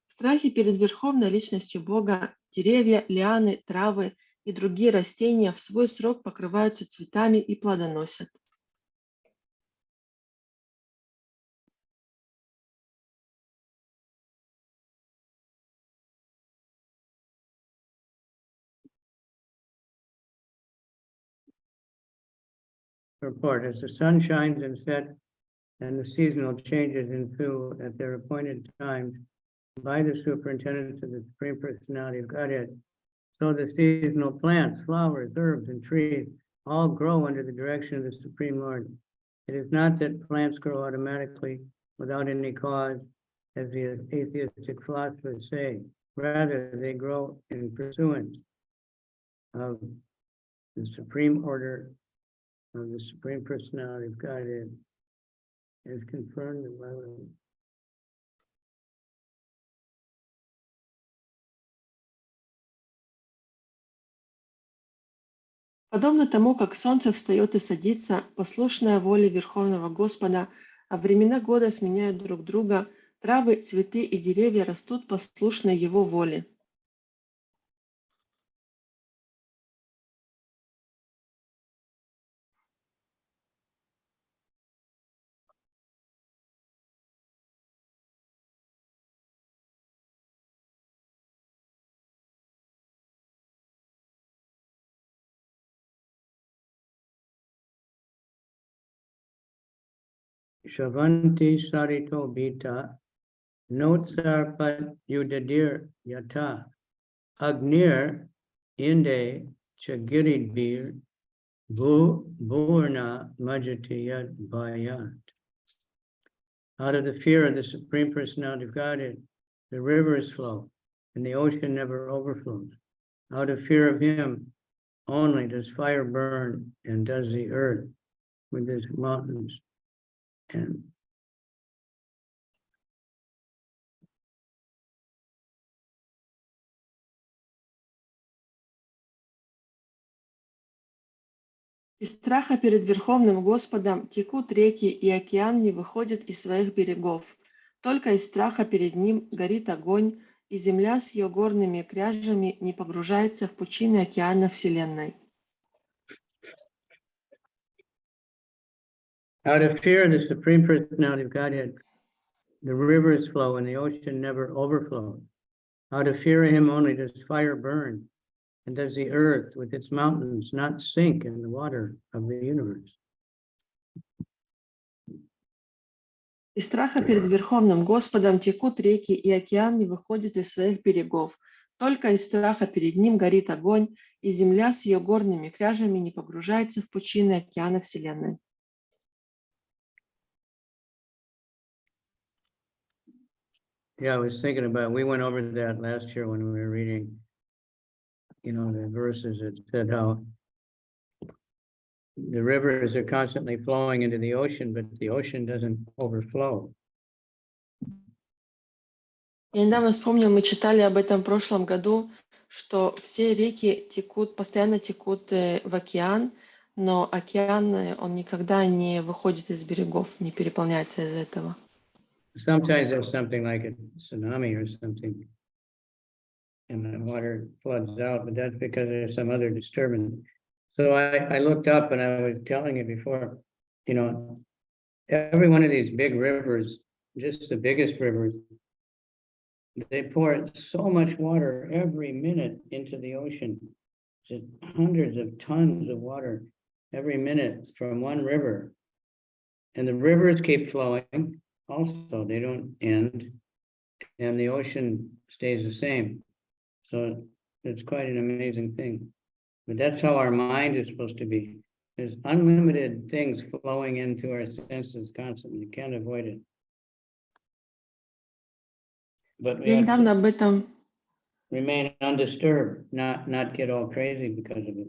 B: В страхе перед Верховной Личностью Бога деревья, лианы, травы и другие растения в свой срок покрываются цветами и плодоносят.
A: Report: as the sun shines and sets and the seasonal changes ensue at their appointed times by the superintendence of the Supreme Personality of Godhead, so the seasonal plants, flowers, herbs, and trees all grow under the direction of the Supreme Lord. It is not that plants grow automatically without any cause, as the atheistic philosophers say. Rather, they grow in pursuance of the supreme order of the Supreme Personality of Godhead, as confirmed in Bhagavatam.
B: Подобно тому, как солнце встает и садится, послушная воле Верховного Господа, а времена года сменяют друг друга, травы, цветы и деревья растут послушно Его воле.
A: Shavanti sarito bita notsarpat yudadir yata agnir inde chagiridbir bhurna majatiyat bhayat. Out of the fear of the Supreme Personality of Godhead, the rivers flow and the ocean never overflows. Out of fear of Him only does fire burn and does the earth with its mountains and
B: Из страха перед Верховным Господом текут реки, и океан не выходит из своих берегов. Только из страха перед Ним горит огонь, и земля с ее горными кряжами не погружается в пучины океана Вселенной.
A: Out of fear of the Supreme Personality of Godhead, the rivers flow and the ocean never overflows. Out of fear of Him only does fire burn, and does the earth with its mountains not sink in the water of the universe.
B: Из страха перед Верховным Господом текут реки, и океан не выходит из своих берегов. Только из страха перед Ним горит огонь, и земля с ее горными кряжами не погружается в пучины океана Вселенной.
A: Yeah, I was thinking about, we went over that last year when we were reading, the verses that said how the rivers are constantly flowing into the ocean, but the ocean doesn't overflow.
B: Я недавно вспомнил, мы читали об этом в прошлом году, что все реки текут, постоянно текут в океан, но океан, он никогда не выходит из берегов, не переполняется из-за этого.
A: Sometimes there's something like a tsunami or something, and the water floods out, but that's because there's some other disturbance. So I looked up, and I was telling you before, every one of these big rivers, just the biggest rivers, they pour so much water every minute into the ocean. Just hundreds of tons of water every minute from one river. And the rivers keep flowing also, they don't end. And the ocean stays the same. So it's quite an amazing thing. But that's how our mind is supposed to be. There's unlimited things flowing into our senses constantly. You can't avoid it. But we
B: Я
A: have
B: недавно
A: to
B: об этом
A: remain undisturbed, not get all crazy because of it.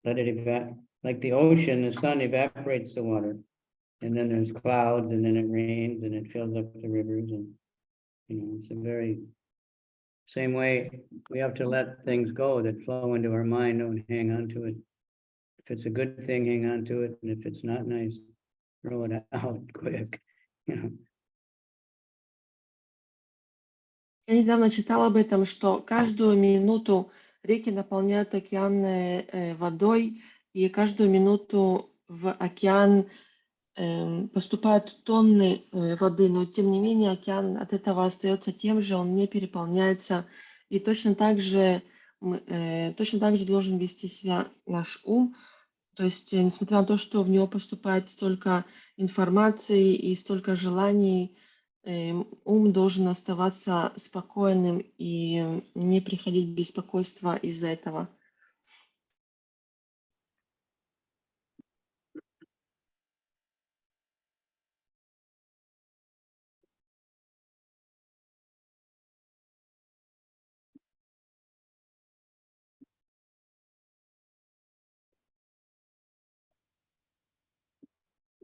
A: Let it evaporate. Like the ocean, the sun evaporates the water. And then there's clouds, and then it rains, and it fills up the rivers. And, it's a very same way we have to let things go that flow into our mind. Don't hang on to it. If it's a good thing, hang on to it. And if it's not nice, throw it out quick.
B: Я недавно читала об этом, что каждую минуту реки наполняют океан водой, и каждую минуту в океан поступают тонны воды, но тем не менее океан от этого остается тем же, он не переполняется. И точно так же должен вести себя наш ум. То есть, несмотря на то, что в него поступает столько информации и столько желаний, ум должен оставаться спокойным и не приходить в беспокойство из-за этого.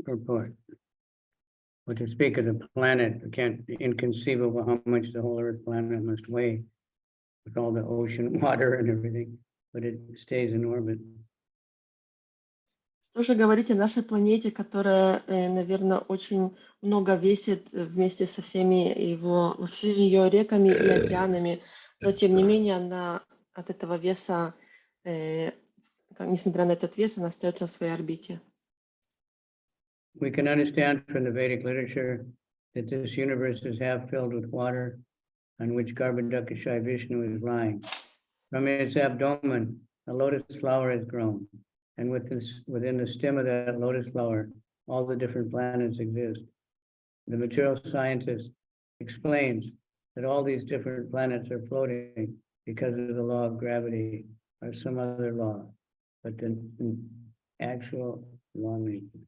A: Report. But to speak of the planet, we can't inconceivable how much the whole Earth planet must weigh with all the ocean water and everything, but it stays in orbit.
B: Что же говорить о нашей планете, которая, наверное, очень много весит вместе со всеми ее реками и океанами, но тем не менее она от этого веса, несмотря на этот вес, она остается на своей орбите.
A: We can understand from the Vedic literature that this universe is half filled with water on which Garbhodakashayi Vishnu is lying. From its abdomen, a lotus flower has grown, and within the stem of that lotus flower, all the different planets exist. The material scientist explains that all these different planets are floating because of the law of gravity or some other law, but the actual lawmaking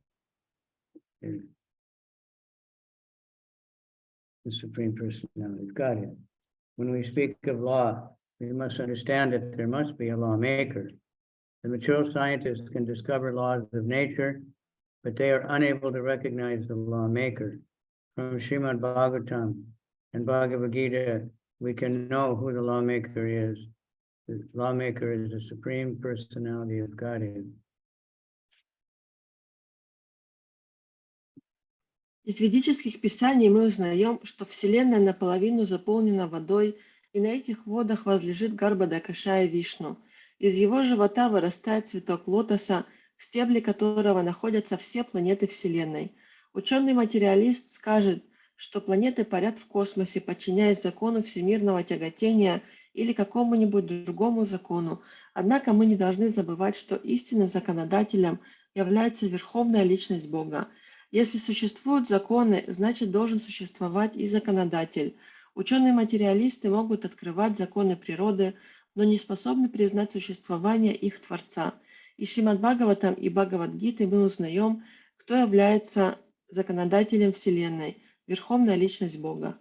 A: is the Supreme Personality of Godhead. When we speak of law, we must understand that there must be a lawmaker. The material scientists can discover laws of nature, but they are unable to recognize the lawmaker. From Srimad Bhagavatam and Bhagavad Gita, we can know who the lawmaker is. The lawmaker is the Supreme Personality of Godhead.
B: Из ведических писаний мы узнаем, что Вселенная наполовину заполнена водой, и на этих водах возлежит Гарбхадакашая Вишну. Из его живота вырастает цветок лотоса, в стебле которого находятся все планеты Вселенной. Ученый-материалист скажет, что планеты парят в космосе, подчиняясь закону всемирного тяготения или какому-нибудь другому закону. Однако мы не должны забывать, что истинным законодателем является Верховная Личность Бога. Если существуют законы, значит должен существовать и законодатель. Ученые-материалисты могут открывать законы природы, но не способны признать существование их Творца. Из Шримад Бхагаватам и Бхагавад-гиты мы узнаем, кто является законодателем Вселенной, Верховная Личность Бога.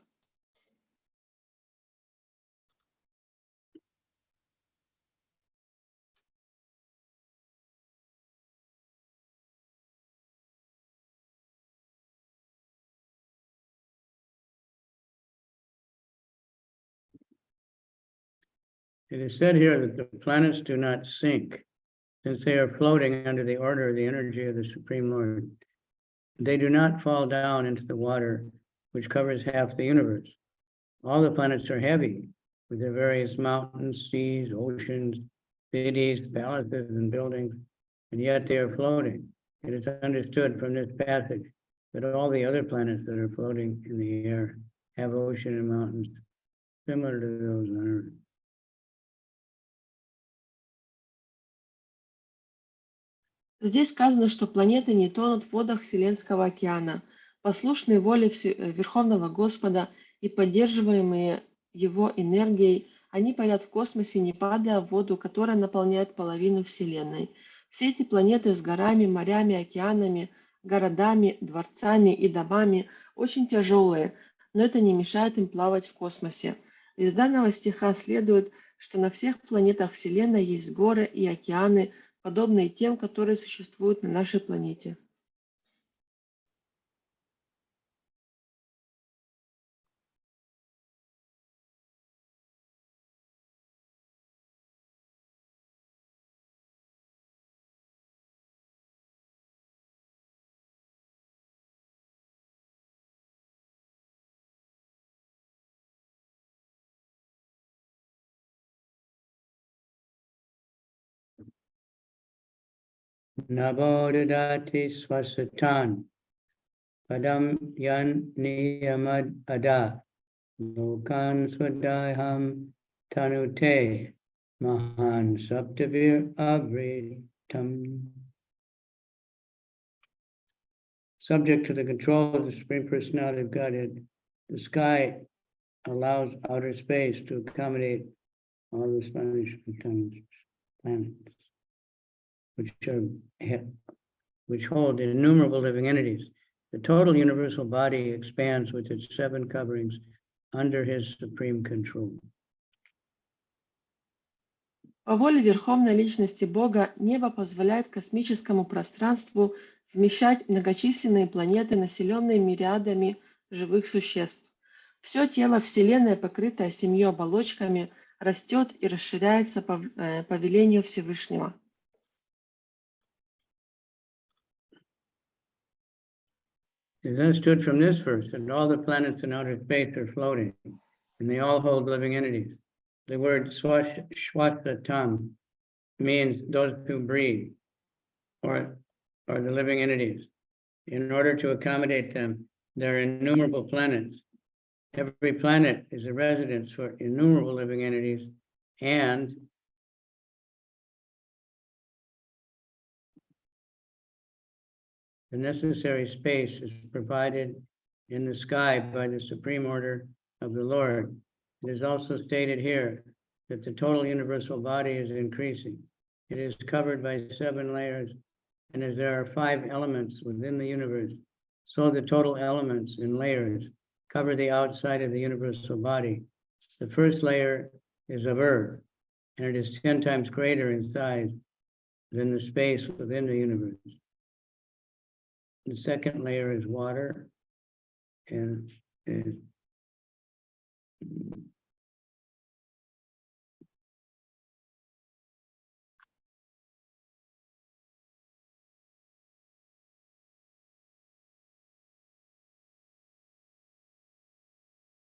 A: It is said here that the planets do not sink, since they are floating under the order of the energy of the Supreme Lord. They do not fall down into the water, which covers half the universe. All the planets are heavy, with their various mountains, seas, oceans, cities, palaces, and buildings, and yet they are floating. It is understood from this passage that all the other planets that are floating in the air have ocean and mountains similar to those on Earth.
B: Здесь сказано, что планеты не тонут в водах Вселенского океана, послушные воле Верховного Господа и поддерживаемые Его энергией, они парят в космосе, не падая в воду, которая наполняет половину Вселенной. Все эти планеты с горами, морями, океанами, городами, дворцами и домами очень тяжелые, но это не мешает им плавать в космосе. Из данного стиха следует, что на всех планетах Вселенной есть горы и океаны, подобные тем, которые существуют на нашей планете.
A: Nabodadati swasatan padam yan niyamad ada lokan swadayam tanute mahan saptavir avritam. Subject to the control of the Supreme Personality of Godhead, the sky allows outer space to accommodate all the Spanish planets, which hold innumerable living entities. The total universal body expands with its 7 coverings under his supreme control.
B: По воле Верховной Личности Бога небо позволяет космическому пространству вмещать многочисленные планеты, населенные мириадами живых существ. Все тело Вселенной, покрытое 7 оболочками, растет и расширяется по велению Всевышнего.
A: It is understood from this verse that all the planets in outer space are floating, and they all hold living entities. The word swasatan means those who breathe, or the living entities. In order to accommodate them, there are innumerable planets. Every planet is a residence for innumerable living entities, and the necessary space is provided in the sky by the supreme order of the Lord. It is also stated here that the total universal body is increasing. It is covered by 7 layers, and as there are 5 elements within the universe, so the total elements in layers cover the outside of the universal body. The first layer is of earth, and it is 10 times greater in size than the space within the universe. The second layer is water, and is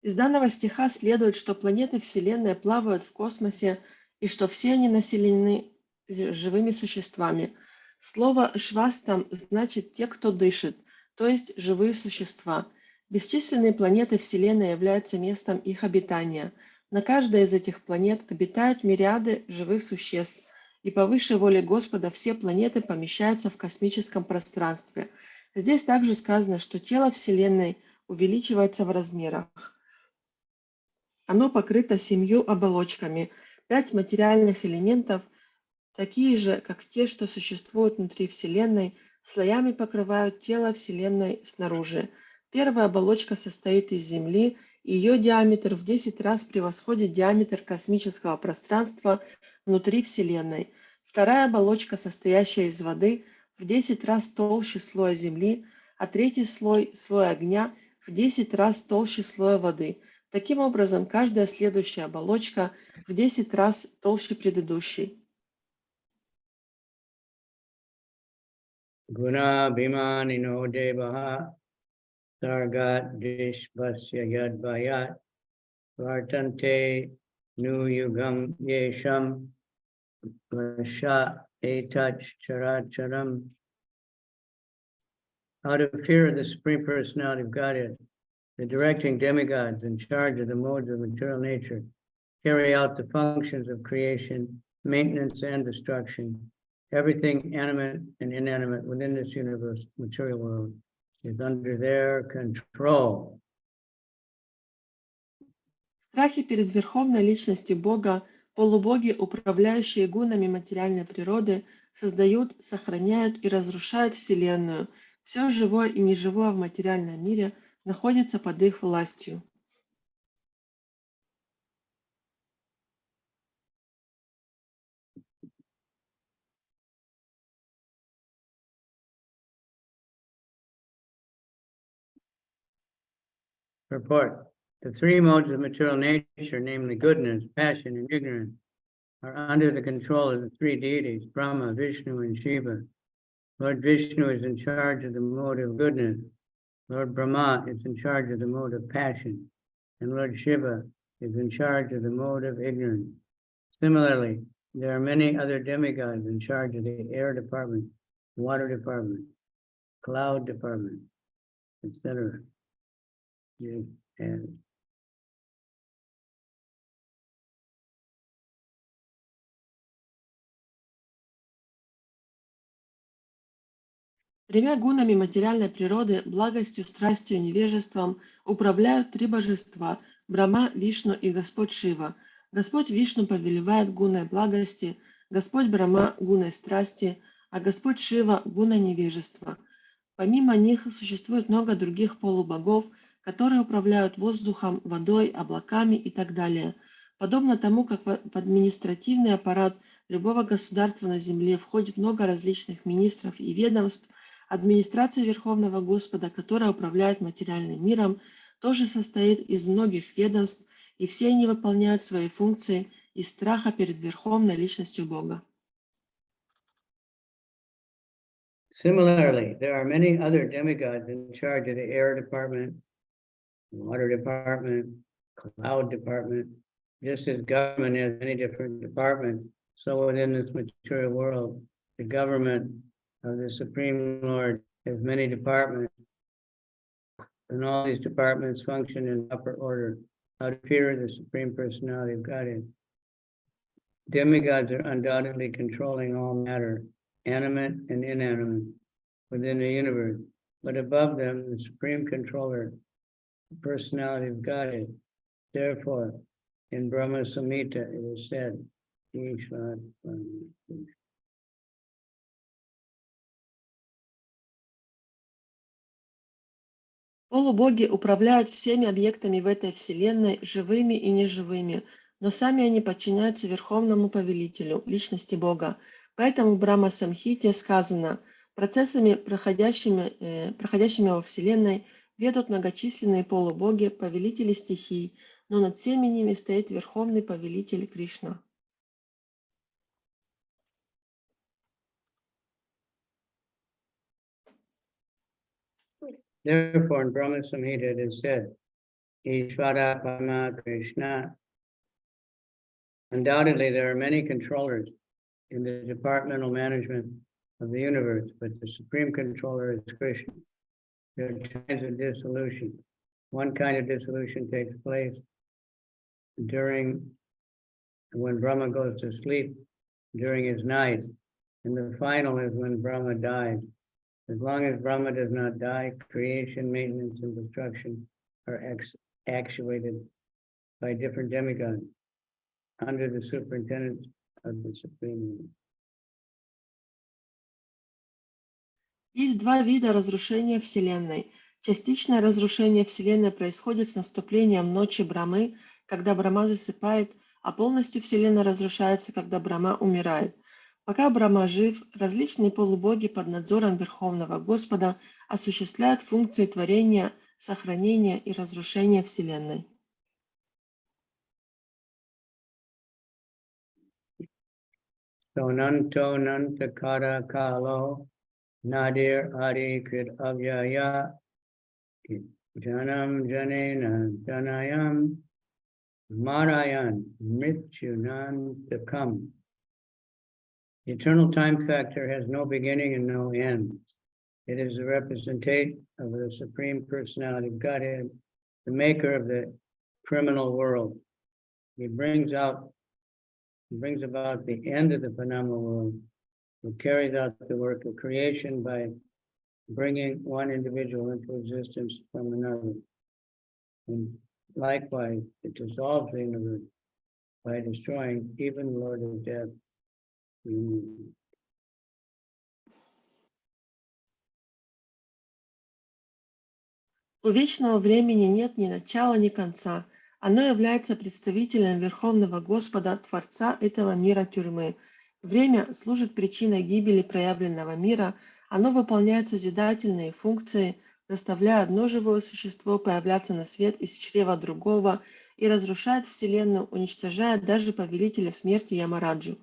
B: Из данного стиха следует, что планеты Вселенной плавают в космосе и что все они населены живыми существами. Слово «швастам» значит «те, кто дышит», то есть живые существа. Бесчисленные планеты Вселенной являются местом их обитания. На каждой из этих планет обитают мириады живых существ, и по высшей воле Господа все планеты помещаются в космическом пространстве. Здесь также сказано, что тело Вселенной увеличивается в размерах. Оно покрыто 7 оболочками. 5 материальных элементов, такие же, как те, что существуют внутри Вселенной, слоями покрывают тело Вселенной снаружи. Первая оболочка состоит из Земли, и ее диаметр в 10 раз превосходит диаметр космического пространства внутри Вселенной. Вторая оболочка, состоящая из воды, в 10 раз толще слоя Земли, а третий слой огня, в 10 раз толще слоя воды. Таким образом, каждая следующая оболочка в 10 раз толще предыдущей.
A: Guna Bhimanino Devaha Sargat Dishvasya Yadvayat Vartante Nu Yugam Yesham Vasha Etach Characharam. Out of fear of the Supreme Personality of Godhead, the directing demigods in charge of the modes of material nature carry out the functions of creation, maintenance, and destruction. Everything animate and inanimate within this universe, material world, is under their control.
B: В страхе перед верховной личностью Бога, полубоги, управляющие гунами материальной природы, создают, сохраняют и разрушают Вселенную. Все живое и неживое в материальном мире находится под их властью.
A: Report. The three modes of material nature, namely goodness, passion, and ignorance, are under the control of the three deities, Brahma, Vishnu, and Shiva. Lord Vishnu is in charge of the mode of goodness. Lord Brahma is in charge of the mode of passion. And Lord Shiva is in charge of the mode of ignorance. Similarly, there are many other demigods in charge of the air department, water department, cloud department, etc. And
B: Тремя гунами материальной природы, благостью, страстью и невежеством, управляют три божества – Брахма, Вишну и Господь Шива. Господь Вишну повелевает гуной благости, Господь Брахма – гуной страсти, а Господь Шива – гуной невежества. Помимо них существует много других полубогов, которые управляют воздухом, водой, облаками и так далее. Подобно тому, как в административный аппарат любого государства на Земле входит много различных министров и ведомств, администрация Верховного Господа, которая управляет материальным миром, тоже состоит из многих ведомств, и все они выполняют свои функции из страха перед Верховной Личностью Бога.
A: Similarly, there are many other demigods in charge of the air department, water department, cloud department. Just as government has many different departments, so within this material world, the government of the Supreme Lord has many departments, and all these departments function in upper order out of fear of the Supreme Personality of Godhead. Demigods are undoubtedly controlling all matter, animate and inanimate, within the universe, but above them, the Supreme Controller, the Personality of Godhead. Therefore, in Brahma Samhita, it is said,
B: Полубоги управляют всеми объектами в этой вселенной, живыми и неживыми, но сами они подчиняются Верховному Повелителю, Личности Бога. Поэтому в Брахма Самхите сказано, процессами, проходящими во Вселенной, ведут многочисленные полубоги, повелители стихий, но над всеми ними стоит Верховный Повелитель Кришна.
A: Therefore, in Brahma Samhita, it is said, Ishvara Parama Krishna. Undoubtedly, there are many controllers in the departmental management of the universe, but the supreme controller is Krishna. There are times of dissolution. One kind of dissolution takes place when Brahma goes to sleep during his night, and the final is when Brahma dies. As long as Brahma does not die, creation, maintenance, and destruction are actuated by different demigods under the superintendence of the Supreme Lord.
B: Есть два вида разрушения Вселенной. Частичное разрушение Вселенной происходит с наступлением ночи Брамы, когда Брама засыпает, а полностью Вселенная разрушается, когда Брама умирает. Пока Брама жив, различные полубоги под надзором Верховного Господа осуществляют функции творения, сохранения и разрушения Вселенной.
A: Sonanto nantakara kalo nadir adi krit avyaya janam janena janayam marayan mrityunan takam. The eternal time factor has no beginning and no end. It is a representation of the Supreme Personality of Godhead, the maker of the criminal world. He brings about the end of the phenomenal world. He carries out the work of creation by bringing one individual into existence from another. And likewise, it dissolves the universe by destroying even the Lord of Death.
B: У вечного времени нет ни начала, ни конца. Оно является представителем Верховного Господа, Творца этого мира тюрьмы. Время служит причиной гибели проявленного мира, оно выполняет созидательные функции, заставляя одно живое существо появляться на свет из чрева другого и разрушает Вселенную, уничтожая даже повелителя смерти Ямараджу.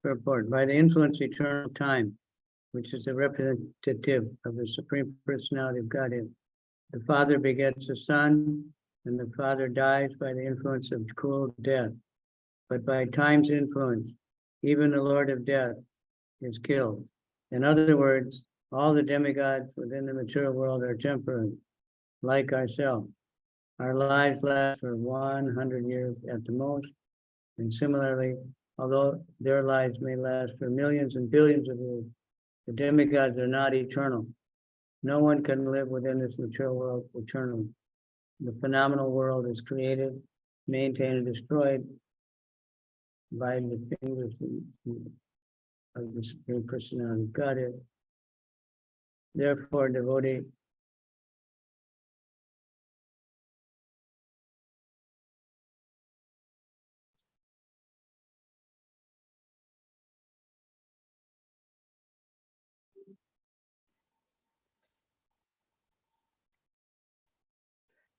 A: Report. By the influence of eternal time, which is the representative of the Supreme Personality of Godhead, the Father begets the Son, and the Father dies by the influence of cruel death. But by time's influence, even the Lord of Death is killed. In other words, all the demigods within the material world are temporary, like ourselves. Our lives last for 100 years at the most, and similarly, although their lives may last for millions and billions of years, the demigods are not eternal. No one can live within this material world eternally. The phenomenal world is created, maintained, and destroyed by the fingers of the Supreme Personality of Godhead. Therefore, devotee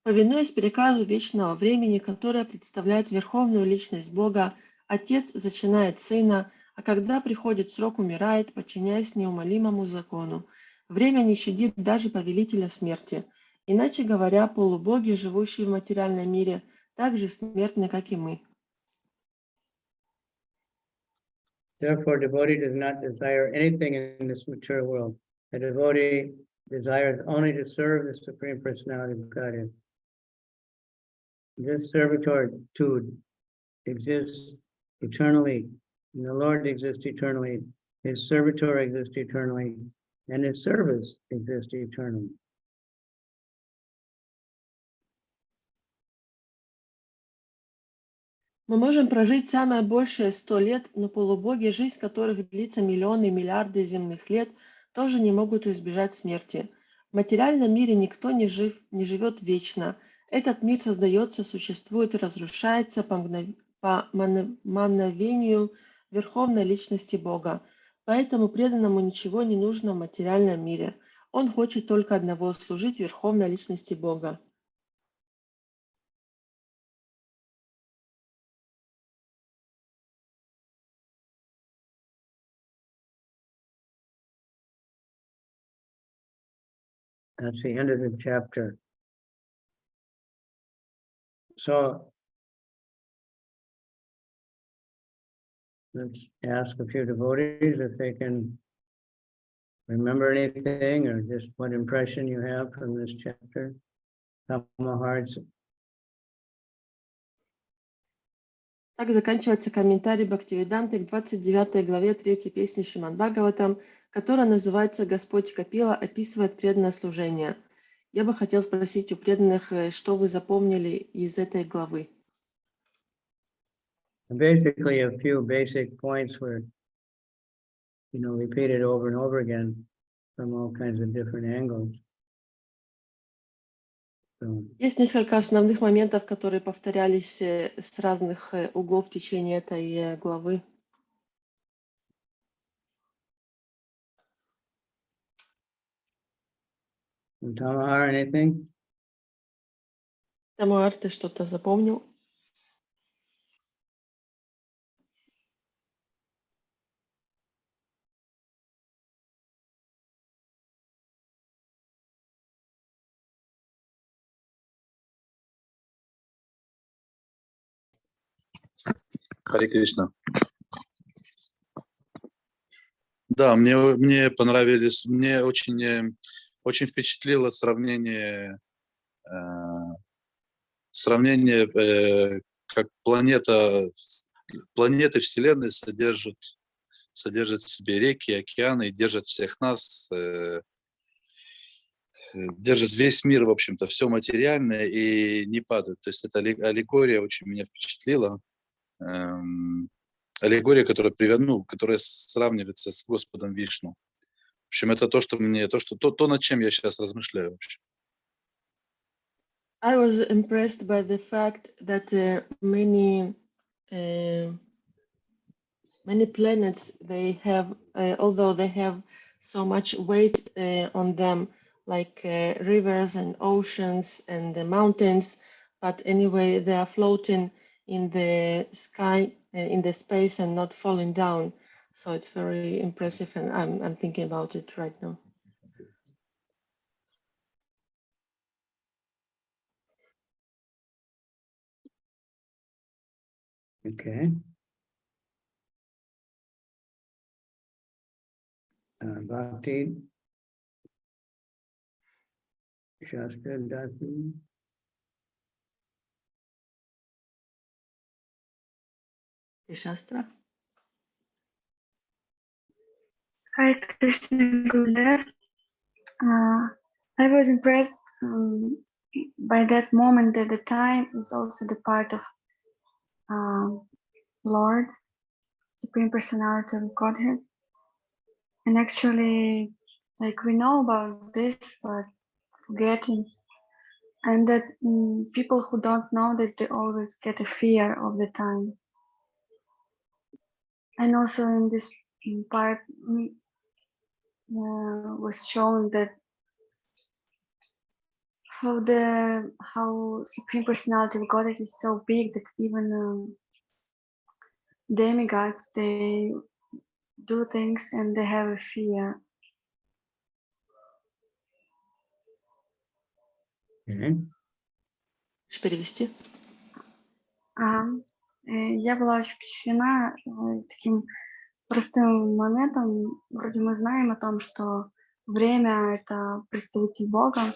B: Повинуясь приказу вечного времени, которое представляет верховную личность Бога, Отец зачинает Сына, а когда приходит срок, умирает, подчиняясь неумолимому закону. Время не щадит даже повелителя смерти. Иначе говоря, полубоги, живущие в материальном мире, так же смертны, как и мы.
A: Therefore, devotee does not desire anything in this material world. A devotee desires only to serve the Supreme Personality of Godhead. This servitude exists eternally, and the Lord exists eternally. His servitor exists eternally, and his service exists eternally.
B: Мы можем прожить самое большее 100 лет, но полубоги, жизнь которых длится миллионы и миллиарды земных лет, тоже не могут избежать смерти. В материальном мире никто не живет вечно. Этот мир создается, существует и разрушается по мановению Верховной Личности Бога. Поэтому преданному ничего не нужно в материальном мире. Он хочет только одного — служить Верховной Личности Бога.
A: That's the end of the chapter. So let's ask a few devotees if they can remember anything or just what impression you have from this chapter. Couple hearts.
B: Так заканчивается комментарий Бхактивиданты к 29 главе 3 песни Шримад Бхагаватам, которая называется «Господь Капила описывает преданное служение». Я бы хотел спросить у преданных, что вы запомнили из этой главы.
A: Basically, a few basic points were, repeated over and over again from all kinds of different angles. So,
B: Есть несколько основных моментов, которые повторялись с разных углов в течение этой главы.
A: Tamahar, anything?
B: Тамуар, ты что-то запомнил?
C: Харе Кришна. Да, мне понравились, мне очень впечатлило сравнение, как планеты Вселенной содержат в себе реки, океаны и держат всех нас, держат весь мир, в общем-то, все материальное и не падают. То есть эта аллегория очень меня впечатлила. Аллегория, которая сравнивается с Господом Вишну. В общем, это то, над чем я сейчас размышляю вообще.
B: I was impressed by the fact that many planets, they have, although they have so much weight on them, like rivers and oceans and the mountains, but anyway, they are floating in the sky, in the space, and not falling down. So it's very impressive, and I'm thinking about it right now.
A: Okay. Bhakti, Shastra, Dasi.
B: И Шастра.
D: Hare Krishna Gurudev. I was impressed by that moment that the time is also the part of Lord, Supreme Personality of Godhead. And actually, like, we know about this, but forgetting. And that people who don't know this, they always get a fear of the time. And also in this part, was shown that how Supreme Personality of Godhead is so big that even demigods, they do things and they have a fear.
A: Okay.
B: Перевести.
D: Я была очень впечатлена таким простым моментом. Вроде мы знаем о том, что время — это представитель Бога,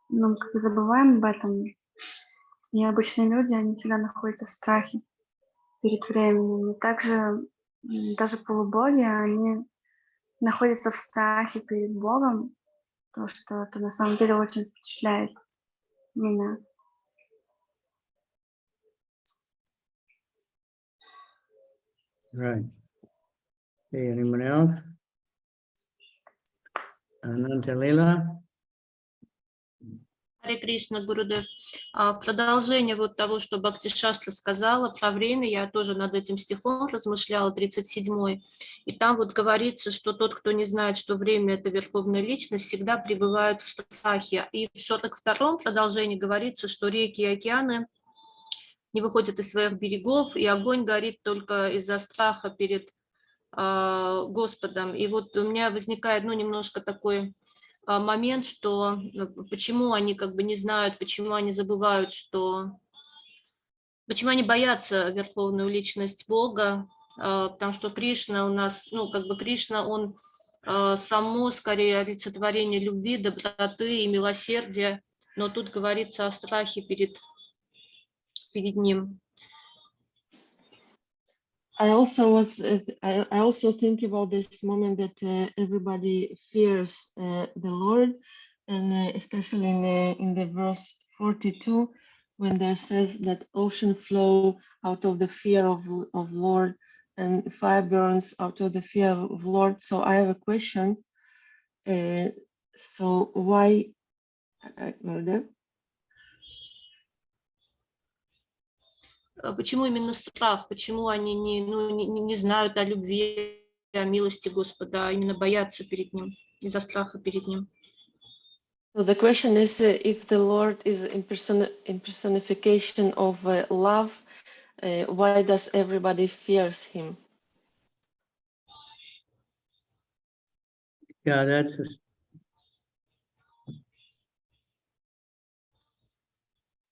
D: но мы как бы забываем об этом. И обычные люди, они всегда находятся в страхе перед временем. И также даже полубоги, они находятся в страхе перед Богом, то, что это на самом деле очень впечатляет меня.
A: Right. Okay, anyone else? Anantalila?
E: Харе Кришна, Гурудев. В продолжение вот того, что Бхакти Шастра сказала про время, я тоже над этим стихом размышляла, 37-й. И там вот говорится, что тот, кто не знает, что время — это верховная личность, всегда пребывает в страхе. И в 42-м продолжении говорится, что реки и океаны не выходят из своих берегов, и огонь горит только из-за страха перед Господом. И вот у меня возникает, немножко такой момент, что почему они как бы не знают, почему они забывают, что... Почему они боятся верховную личность Бога? Потому что Кришна у нас, ну, как бы Кришна, он само, скорее, олицетворение любви, доброты и милосердия, но тут говорится о страхе перед ним.
B: I also think about this moment that everybody fears the Lord, and especially in the verse 42, when there says that ocean flow out of the fear of Lord, and fire burns out of the fear of Lord. So I have a question. So why?
E: Почему именно страх? Почему они не знают о любви, о милости Господа, а именно боятся перед Ним, из-за страха перед Ним?
B: So the question is, if the Lord is in personification of love, why does everybody fears Him?
A: Yeah,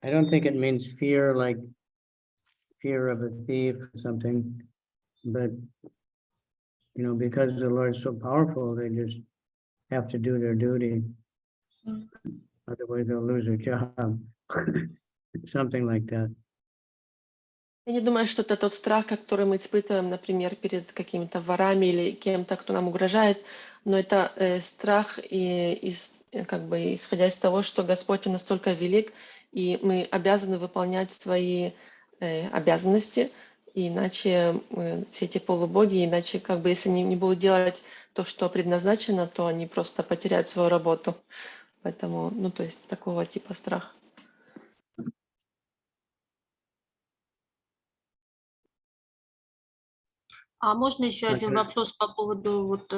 A: I don't think it means fear like fear of a thief or something, but, because the Lord's so powerful, they just have to do their duty. Otherwise they'll lose their job. Something like that.
B: Я не думаю, что это тот страх, который мы испытываем, например, перед какими-то ворами или кем-то, кто нам угрожает, но это страх, как бы исходя из того, что Господь настолько велик, и мы обязаны выполнять свои обязанности, и иначе все эти полубоги, иначе как бы если они не будут делать то, что предназначено, то они просто потеряют свою работу. Поэтому, то есть такого типа страх.
E: А можно еще один вопрос по поводу вот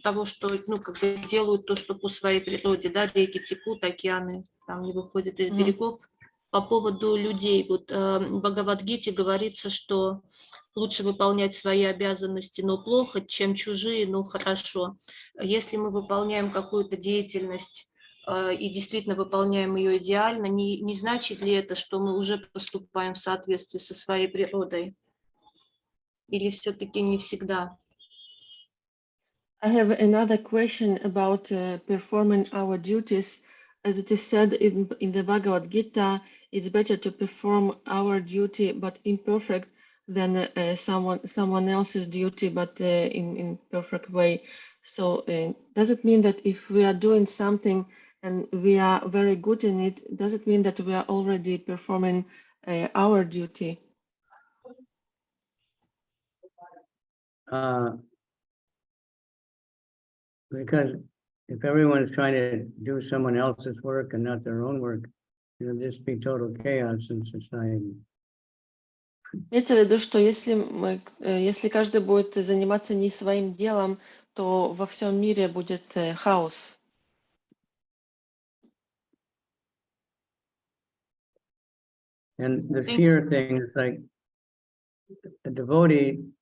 E: того, что как бы делают то, что по своей природе, да, реки текут, океаны там не выходят из берегов. По поводу людей, вот в Бхагавад-гите говорится, что лучше выполнять свои обязанности, но плохо, чем чужие, но хорошо. Если мы выполняем какую-то деятельность и действительно выполняем ее идеально, не значит ли это, что мы уже поступаем в соответствии со своей природой? Или все-таки не всегда?
B: I have another question about performing our duties. As it is said in the Bhagavad Gita, it's better to perform our duty but imperfect than someone else's duty but in perfect way. So does it mean that if we are doing something and we are very good in it, does it mean that we are already performing our duty?
A: Because if everyone is trying to do someone else's work and not their own work, it'll just be total chaos in society.
B: Имеется в виду, что если каждый будет заниматься не своим делом, то во всем мире будет хаос.
A: And the fear thing is like a devotee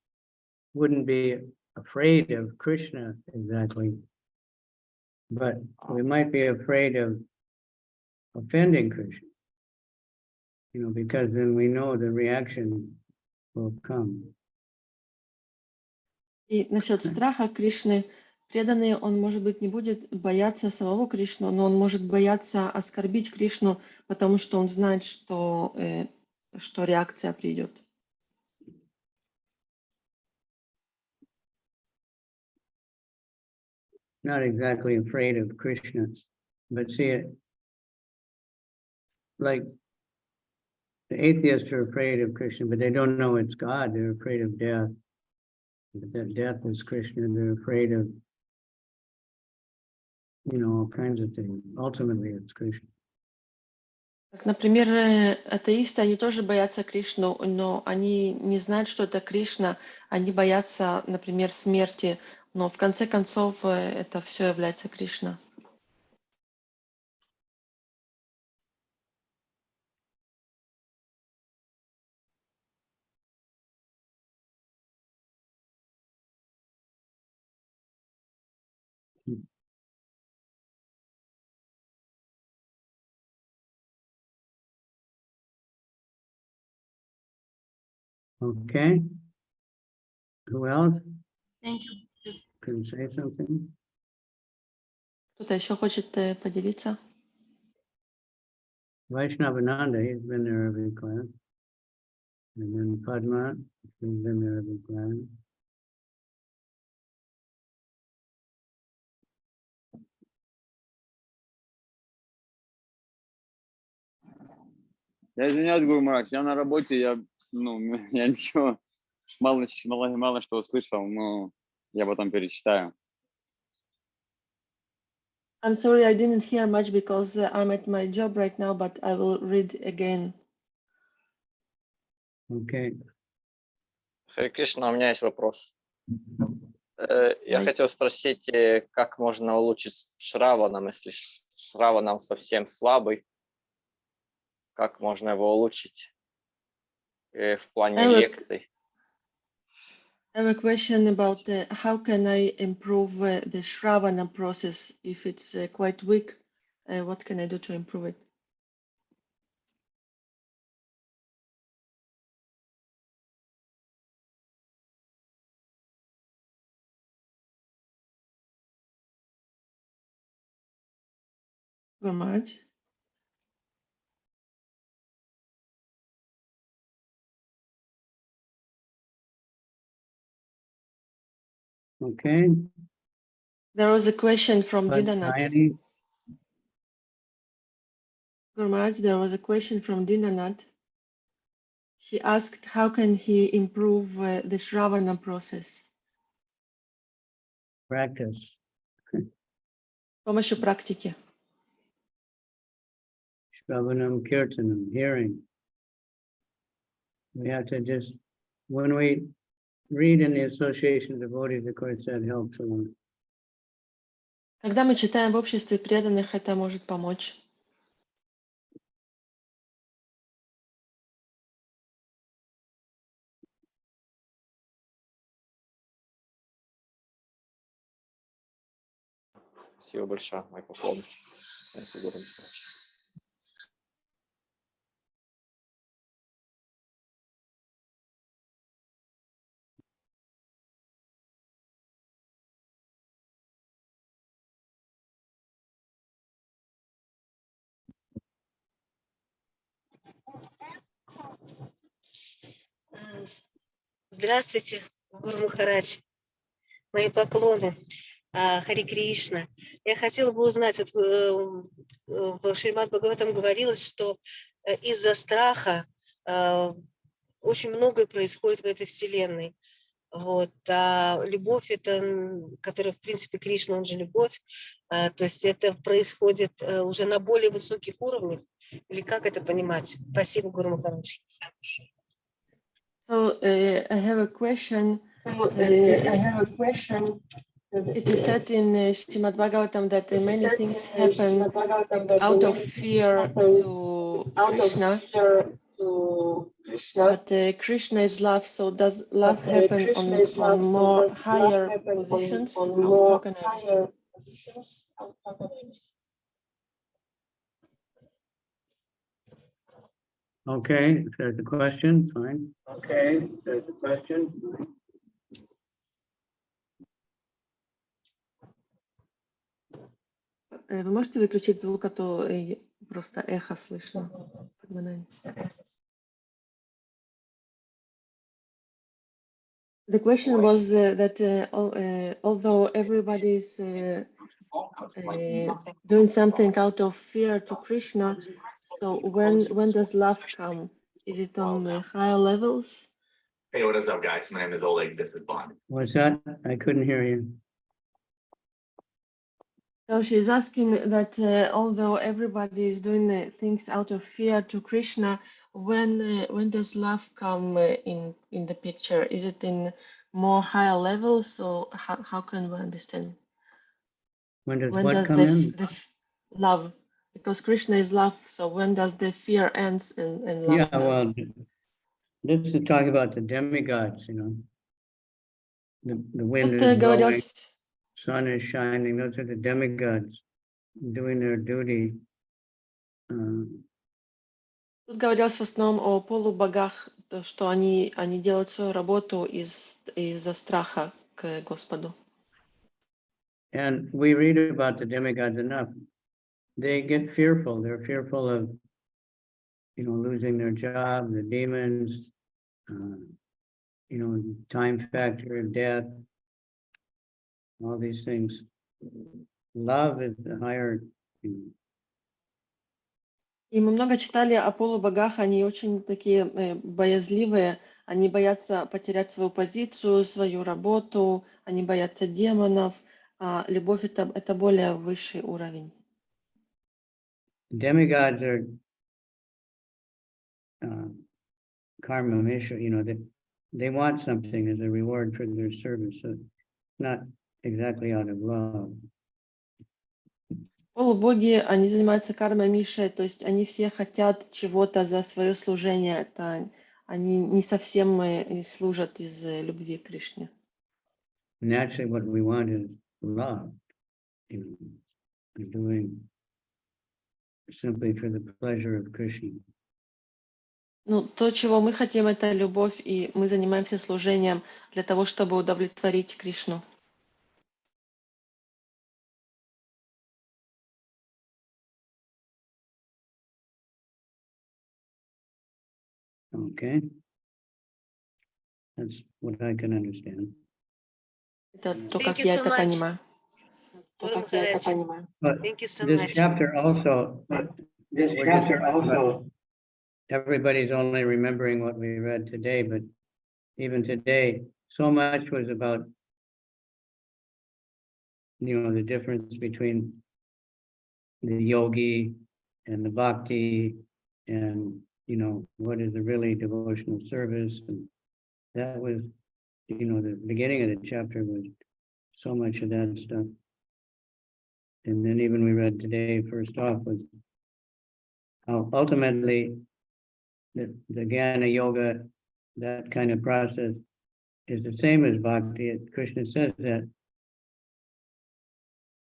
A: wouldn't be afraid of Krishna exactly, but we might be afraid of offending Krishna, because then we know the reaction will come.
B: И насчет страха Кришны, преданный, он, может быть, не будет бояться самого Кришну, но он может бояться оскорбить Кришну, потому что он знает, что реакция придет.
A: Not exactly afraid of Krishna, but see it like the atheists are afraid of Krishna, but they don't know it's God. They're afraid of death. That death is Krishna. They're afraid of, all kinds of things. Ultimately, it's Krishna.
B: Как, например, атеисты, они тоже боятся Кришну, но они не знают, что это Кришна. Они боятся, например, смерти, но в конце концов это все является Кришна.
A: Okay. Who else
E: Thank you.
A: can say something?
B: Кто-то еще хочет поделиться?
A: Vaishnavananda, he's been there every class. And then Padma, she's been there every class.
F: Я извиняюсь, Гуру Махарадж, я на работе, я ничего, мало что услышал, но я потом перечитаю.
B: I'm sorry, I didn't hear much because I'm at my job right now, but I will read again.
A: Okay.
G: Харе Кришна, у меня есть вопрос. Я
B: Ай.
G: хотел спросить, как можно улучшить Шраванам, если Шраванам совсем слабый, как можно его улучшить в плане лекций?
B: I have a question about how can I improve the Shravana process if it's quite weak? What can I do to improve it? Guru Maharaj?
A: Okay.
B: There was a question from
A: But
B: Dinanath.
A: Ayani,
B: Guru Maharaj, there was a question from Dinanath. He asked how can he improve the Shravana process?
A: practice.
B: С помощью практики.
A: Shravanam Kirtanam, hearing. We have to just, when we read in the association of devotees, of course, that helps a lot.
B: Когда мы читаем в обществе преданных, это может помочь.
G: Спасибо большое, мои поклоны. Спасибо, Гуру Махарадж.
H: Здравствуйте, Гуру Махарадж. Мои поклоны. Хари Кришна. Я хотела бы узнать, вот в Шримад Бхагаватам говорилось, что из-за страха очень многое происходит в этой вселенной. Вот. А любовь, это, которая, в принципе, Кришна, он же любовь, то есть это происходит уже на более высоких уровнях. Или как это понимать? Спасибо, Гуру Махарадж.
B: So I have a question. It is said in Srimad Bhagavatam that many things happen out of fear to Krishna. But Krishna is love, so does love happen on more higher positions? How can I understand?
A: Okay, if there's a question, fine. Okay, if there's a question.
B: Вы можете выключить звук, а то просто эхо слышно. The question was that although everybody is doing something out of fear to Krishna, so when does love come? Is it on higher levels?
I: Hey, what is up, guys? My name is Oleg. This is Bond.
A: What's that? I couldn't hear you.
B: So she's asking that although everybody is doing things out of fear to Krishna, when does love come in the picture? Is it in more higher levels, or how can we understand?
A: When does
B: When
A: what
B: does
A: come in?
B: the love? Because Krishna is love, so when does the fear ends and love
A: Yeah,
B: starts?
A: well, this is talking about the demigods, you know. The wind
B: Это
A: is blowing,
B: говорят,
A: sun is shining. Those are the demigods doing their duty.
B: Тут говорилось в основном о полубогах, то, что они делают свою работу из-за страха к Господу.
A: And we read about the demigods enough. They get fearful. They're fearful of, losing their job, the demons, time factor, death, all these things. Love is the higher.
B: И мы много читали о полубогах, они очень такие боязливые, они боятся потерять свою позицию, свою работу, они боятся демонов, а любовь это более высший уровень.
A: Demigods are karma mishra, they want something as a reward for their service, so not exactly out of love.
B: Полубоги, они занимаются кармой Мишей, то есть они все хотят чего-то за свое служение. Это они не совсем служат из любви к Кришне.
A: Naturally, what we want is love, doing simply for the pleasure of Krishna.
B: Ну, то, чего мы хотим, это любовь, и мы занимаемся служением для того, чтобы удовлетворить Кришну.
A: Okay, that's what I can understand.
B: Это то,
H: Thank
B: как
H: you
B: я
H: so
B: это
H: much.
B: понимаю.
H: Guru Maharaj,
A: But
H: thank you so
A: this
H: much.
A: chapter also, everybody's only remembering what we read today, but even today, so much was about, the difference between the yogi and the bhakti, and, what is the really devotional service. And that was, the beginning of the chapter was so much of that stuff. And then even we read today, first off, was how ultimately the Jnana Yoga, that kind of process is the same as bhakti. Krishna says that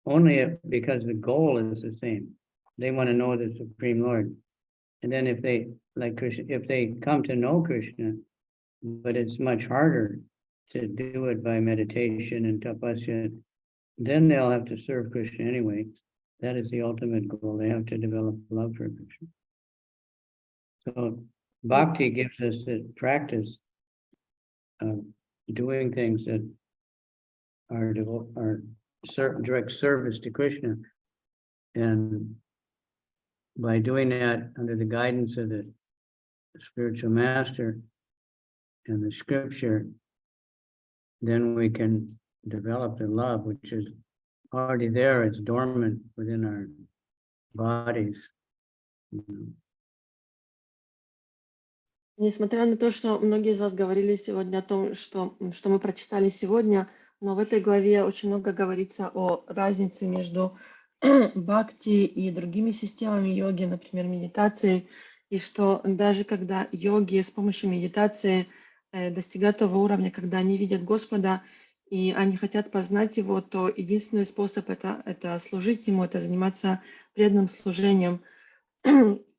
A: only because the goal is the same. They want to know the Supreme Lord. And then if they, like Krishna, if they come to know Krishna, but it's much harder to do it by meditation and tapasya, then they'll have to serve Krishna anyway. That is the ultimate goal. They have to develop love for Krishna. So bhakti gives us the practice of doing things that are direct service to Krishna. And by doing that under the guidance of the spiritual master and the scripture, then we can develop the love, which is already there. It's dormant within our bodies.
B: Несмотря на то, что многие из вас говорили сегодня о том, что мы прочитали сегодня, но в этой главе очень много говорится о разнице между бхакти и другими системами йоги, например, медитацией, и что даже когда йоги с помощью медитации достигают того уровня, когда они видят Господа, и они хотят познать Его, то единственный способ это служить Ему, это заниматься преданным служением.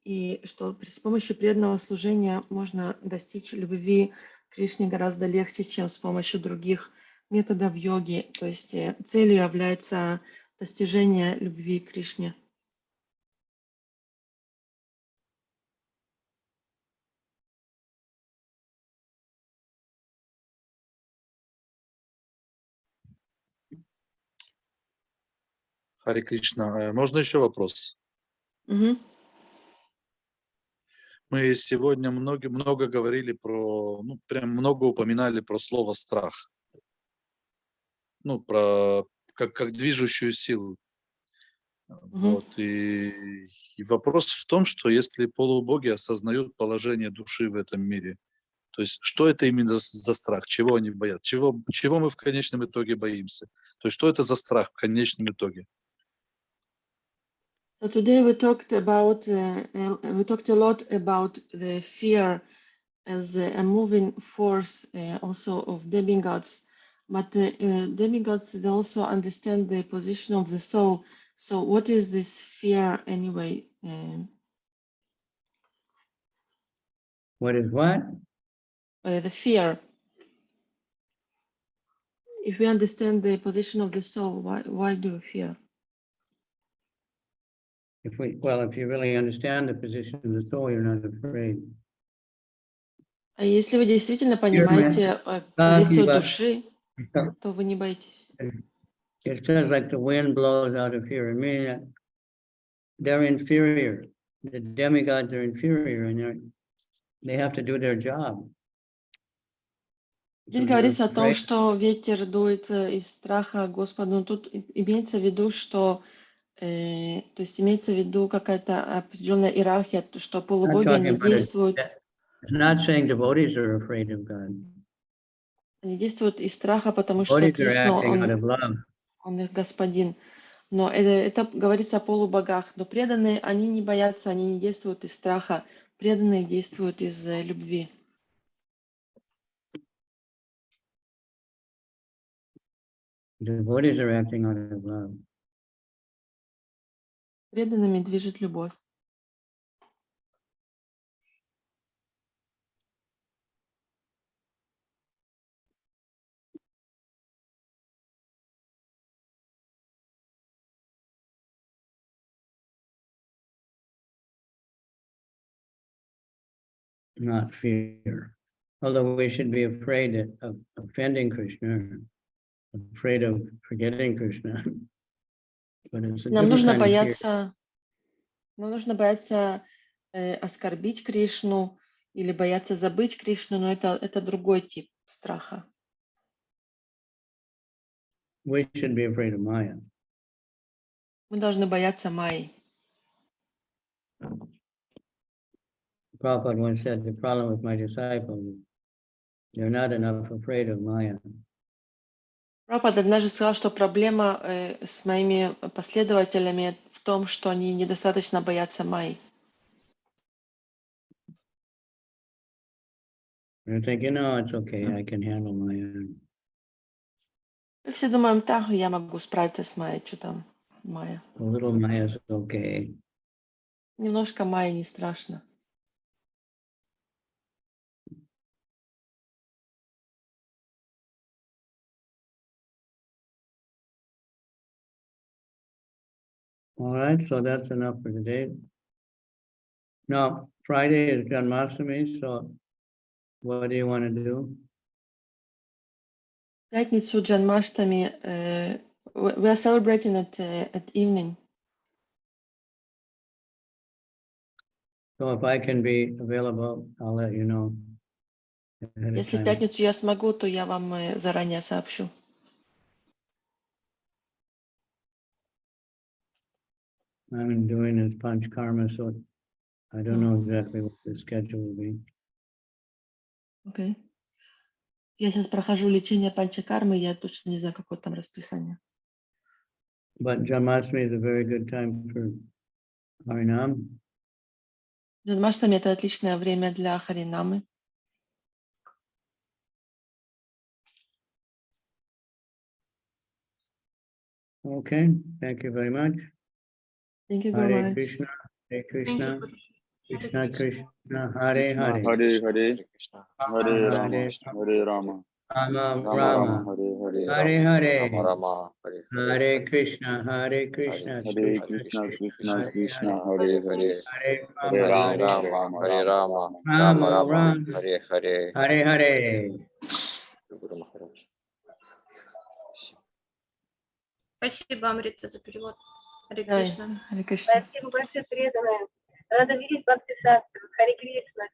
B: И что с помощью преданного служения можно достичь любви к Кришне гораздо легче, чем с помощью других методов йоги. То есть целью является достижение любви к Кришне.
C: Харе Кришна. Можно еще вопрос?
B: Угу.
C: Мы сегодня много говорили про, прям много упоминали про слово страх. Про как движущую силу. Вот. И вопрос в том, что если полубоги осознают положение души в этом мире, то есть что это именно за страх, чего они боятся, чего мы в конечном итоге боимся? То есть что это за страх в конечном итоге?
B: So today we talked a lot about the fear as a moving force also of demigods, but demigods they also understand the position of the soul. So what is this fear anyway?
A: What is what?
B: The fear. If we understand the position of the soul, why do you fear?
A: If you really understand the position of the soul, you're not afraid.
B: А если вы действительно понимаете позицию души, то вы не боитесь.
A: It says like the wind blows out of here. I mean, they're inferior. The demigods are inferior, and they have to do their job.
B: Здесь говорится о том, что ветер дует из страха Господу. Но тут имеется в виду, что, то есть имеется в виду какая-то определенная иерархия, что полубоги, они действуют.
A: It's not saying devotees are afraid of God.
B: Они действуют из страха, потому что Кришна, он их господин. Но это говорится о полубогах. Но преданные, они не боятся, они не действуют из страха. Преданные действуют из любви.
A: Devotees are acting out of love.
B: Преданными движет любовь.
A: Not fear. Although we should be afraid of offending Krishna, afraid of forgetting Krishna. But it's a
B: Нам нужно
A: бояться
B: оскорбить Кришну или бояться забыть Кришну, но это другой тип страха.
A: We should be afraid of Maya.
B: Мы должны бояться Майи.
A: Prabhupada once said, the problem with my disciples, they're not enough afraid of Maya.
B: Прабхупада однажды сказал, что проблема с моими последователями в том, что они недостаточно боятся Майи.
A: They're thinking, no, it's okay, I can handle Maya.
B: Мы все думаем, так, я могу справиться с Майей, что там Майя.
A: A little Maya is okay.
B: Немножко Майи не страшно.
A: All right, so that's enough for today. Now, Friday is Janmashtami, so what do you want to do?
B: В пятницу Джанмаштами, we are celebrating at evening.
A: So if I can be available, I'll let you know.
B: Если в пятницу я смогу, то я вам заранее сообщу.
A: I'm doing this punch karma, so I don't know exactly what the schedule will be.
B: Okay. Я сейчас прохожу лечение панчакармы, я точно не знаю, какое там расписание.
A: But Janmashtami is a very good time for Harinam.
B: Джанмаштами это отличное время для Харинамы.
A: Okay, thank you very much.
B: Thank you very much.
A: Krishna, Hare Krishna,
E: Krishna
A: Krishna, Hare Hare,
F: Hare Hare,
G: Krishna.
F: Hare Rama, Hare Rama,
A: Rama
F: Rama
A: Rama,
F: Rama, Hare
A: Hare
F: Hare,
A: Hare,
G: Rama, Hare
A: Hare Krishna, Hare Krishna,
F: Hare Krishna, Krishna Krishna, Hare Hare,
A: Hare
F: Hare
A: Rama,
F: Rama,
G: Hare Rama,
A: Rama
G: Rama,
A: Rama,
G: Hare Hare.
A: Hare Hare.
G: Гуру Махарадж.
E: Спасибо, Амрита, за перевод. Харе
B: Ой,
E: Кришна.
B: Харе Кришна.
H: Спасибо большое, преданная. Рада видеть Бхакти Шастру. Харе Кришна.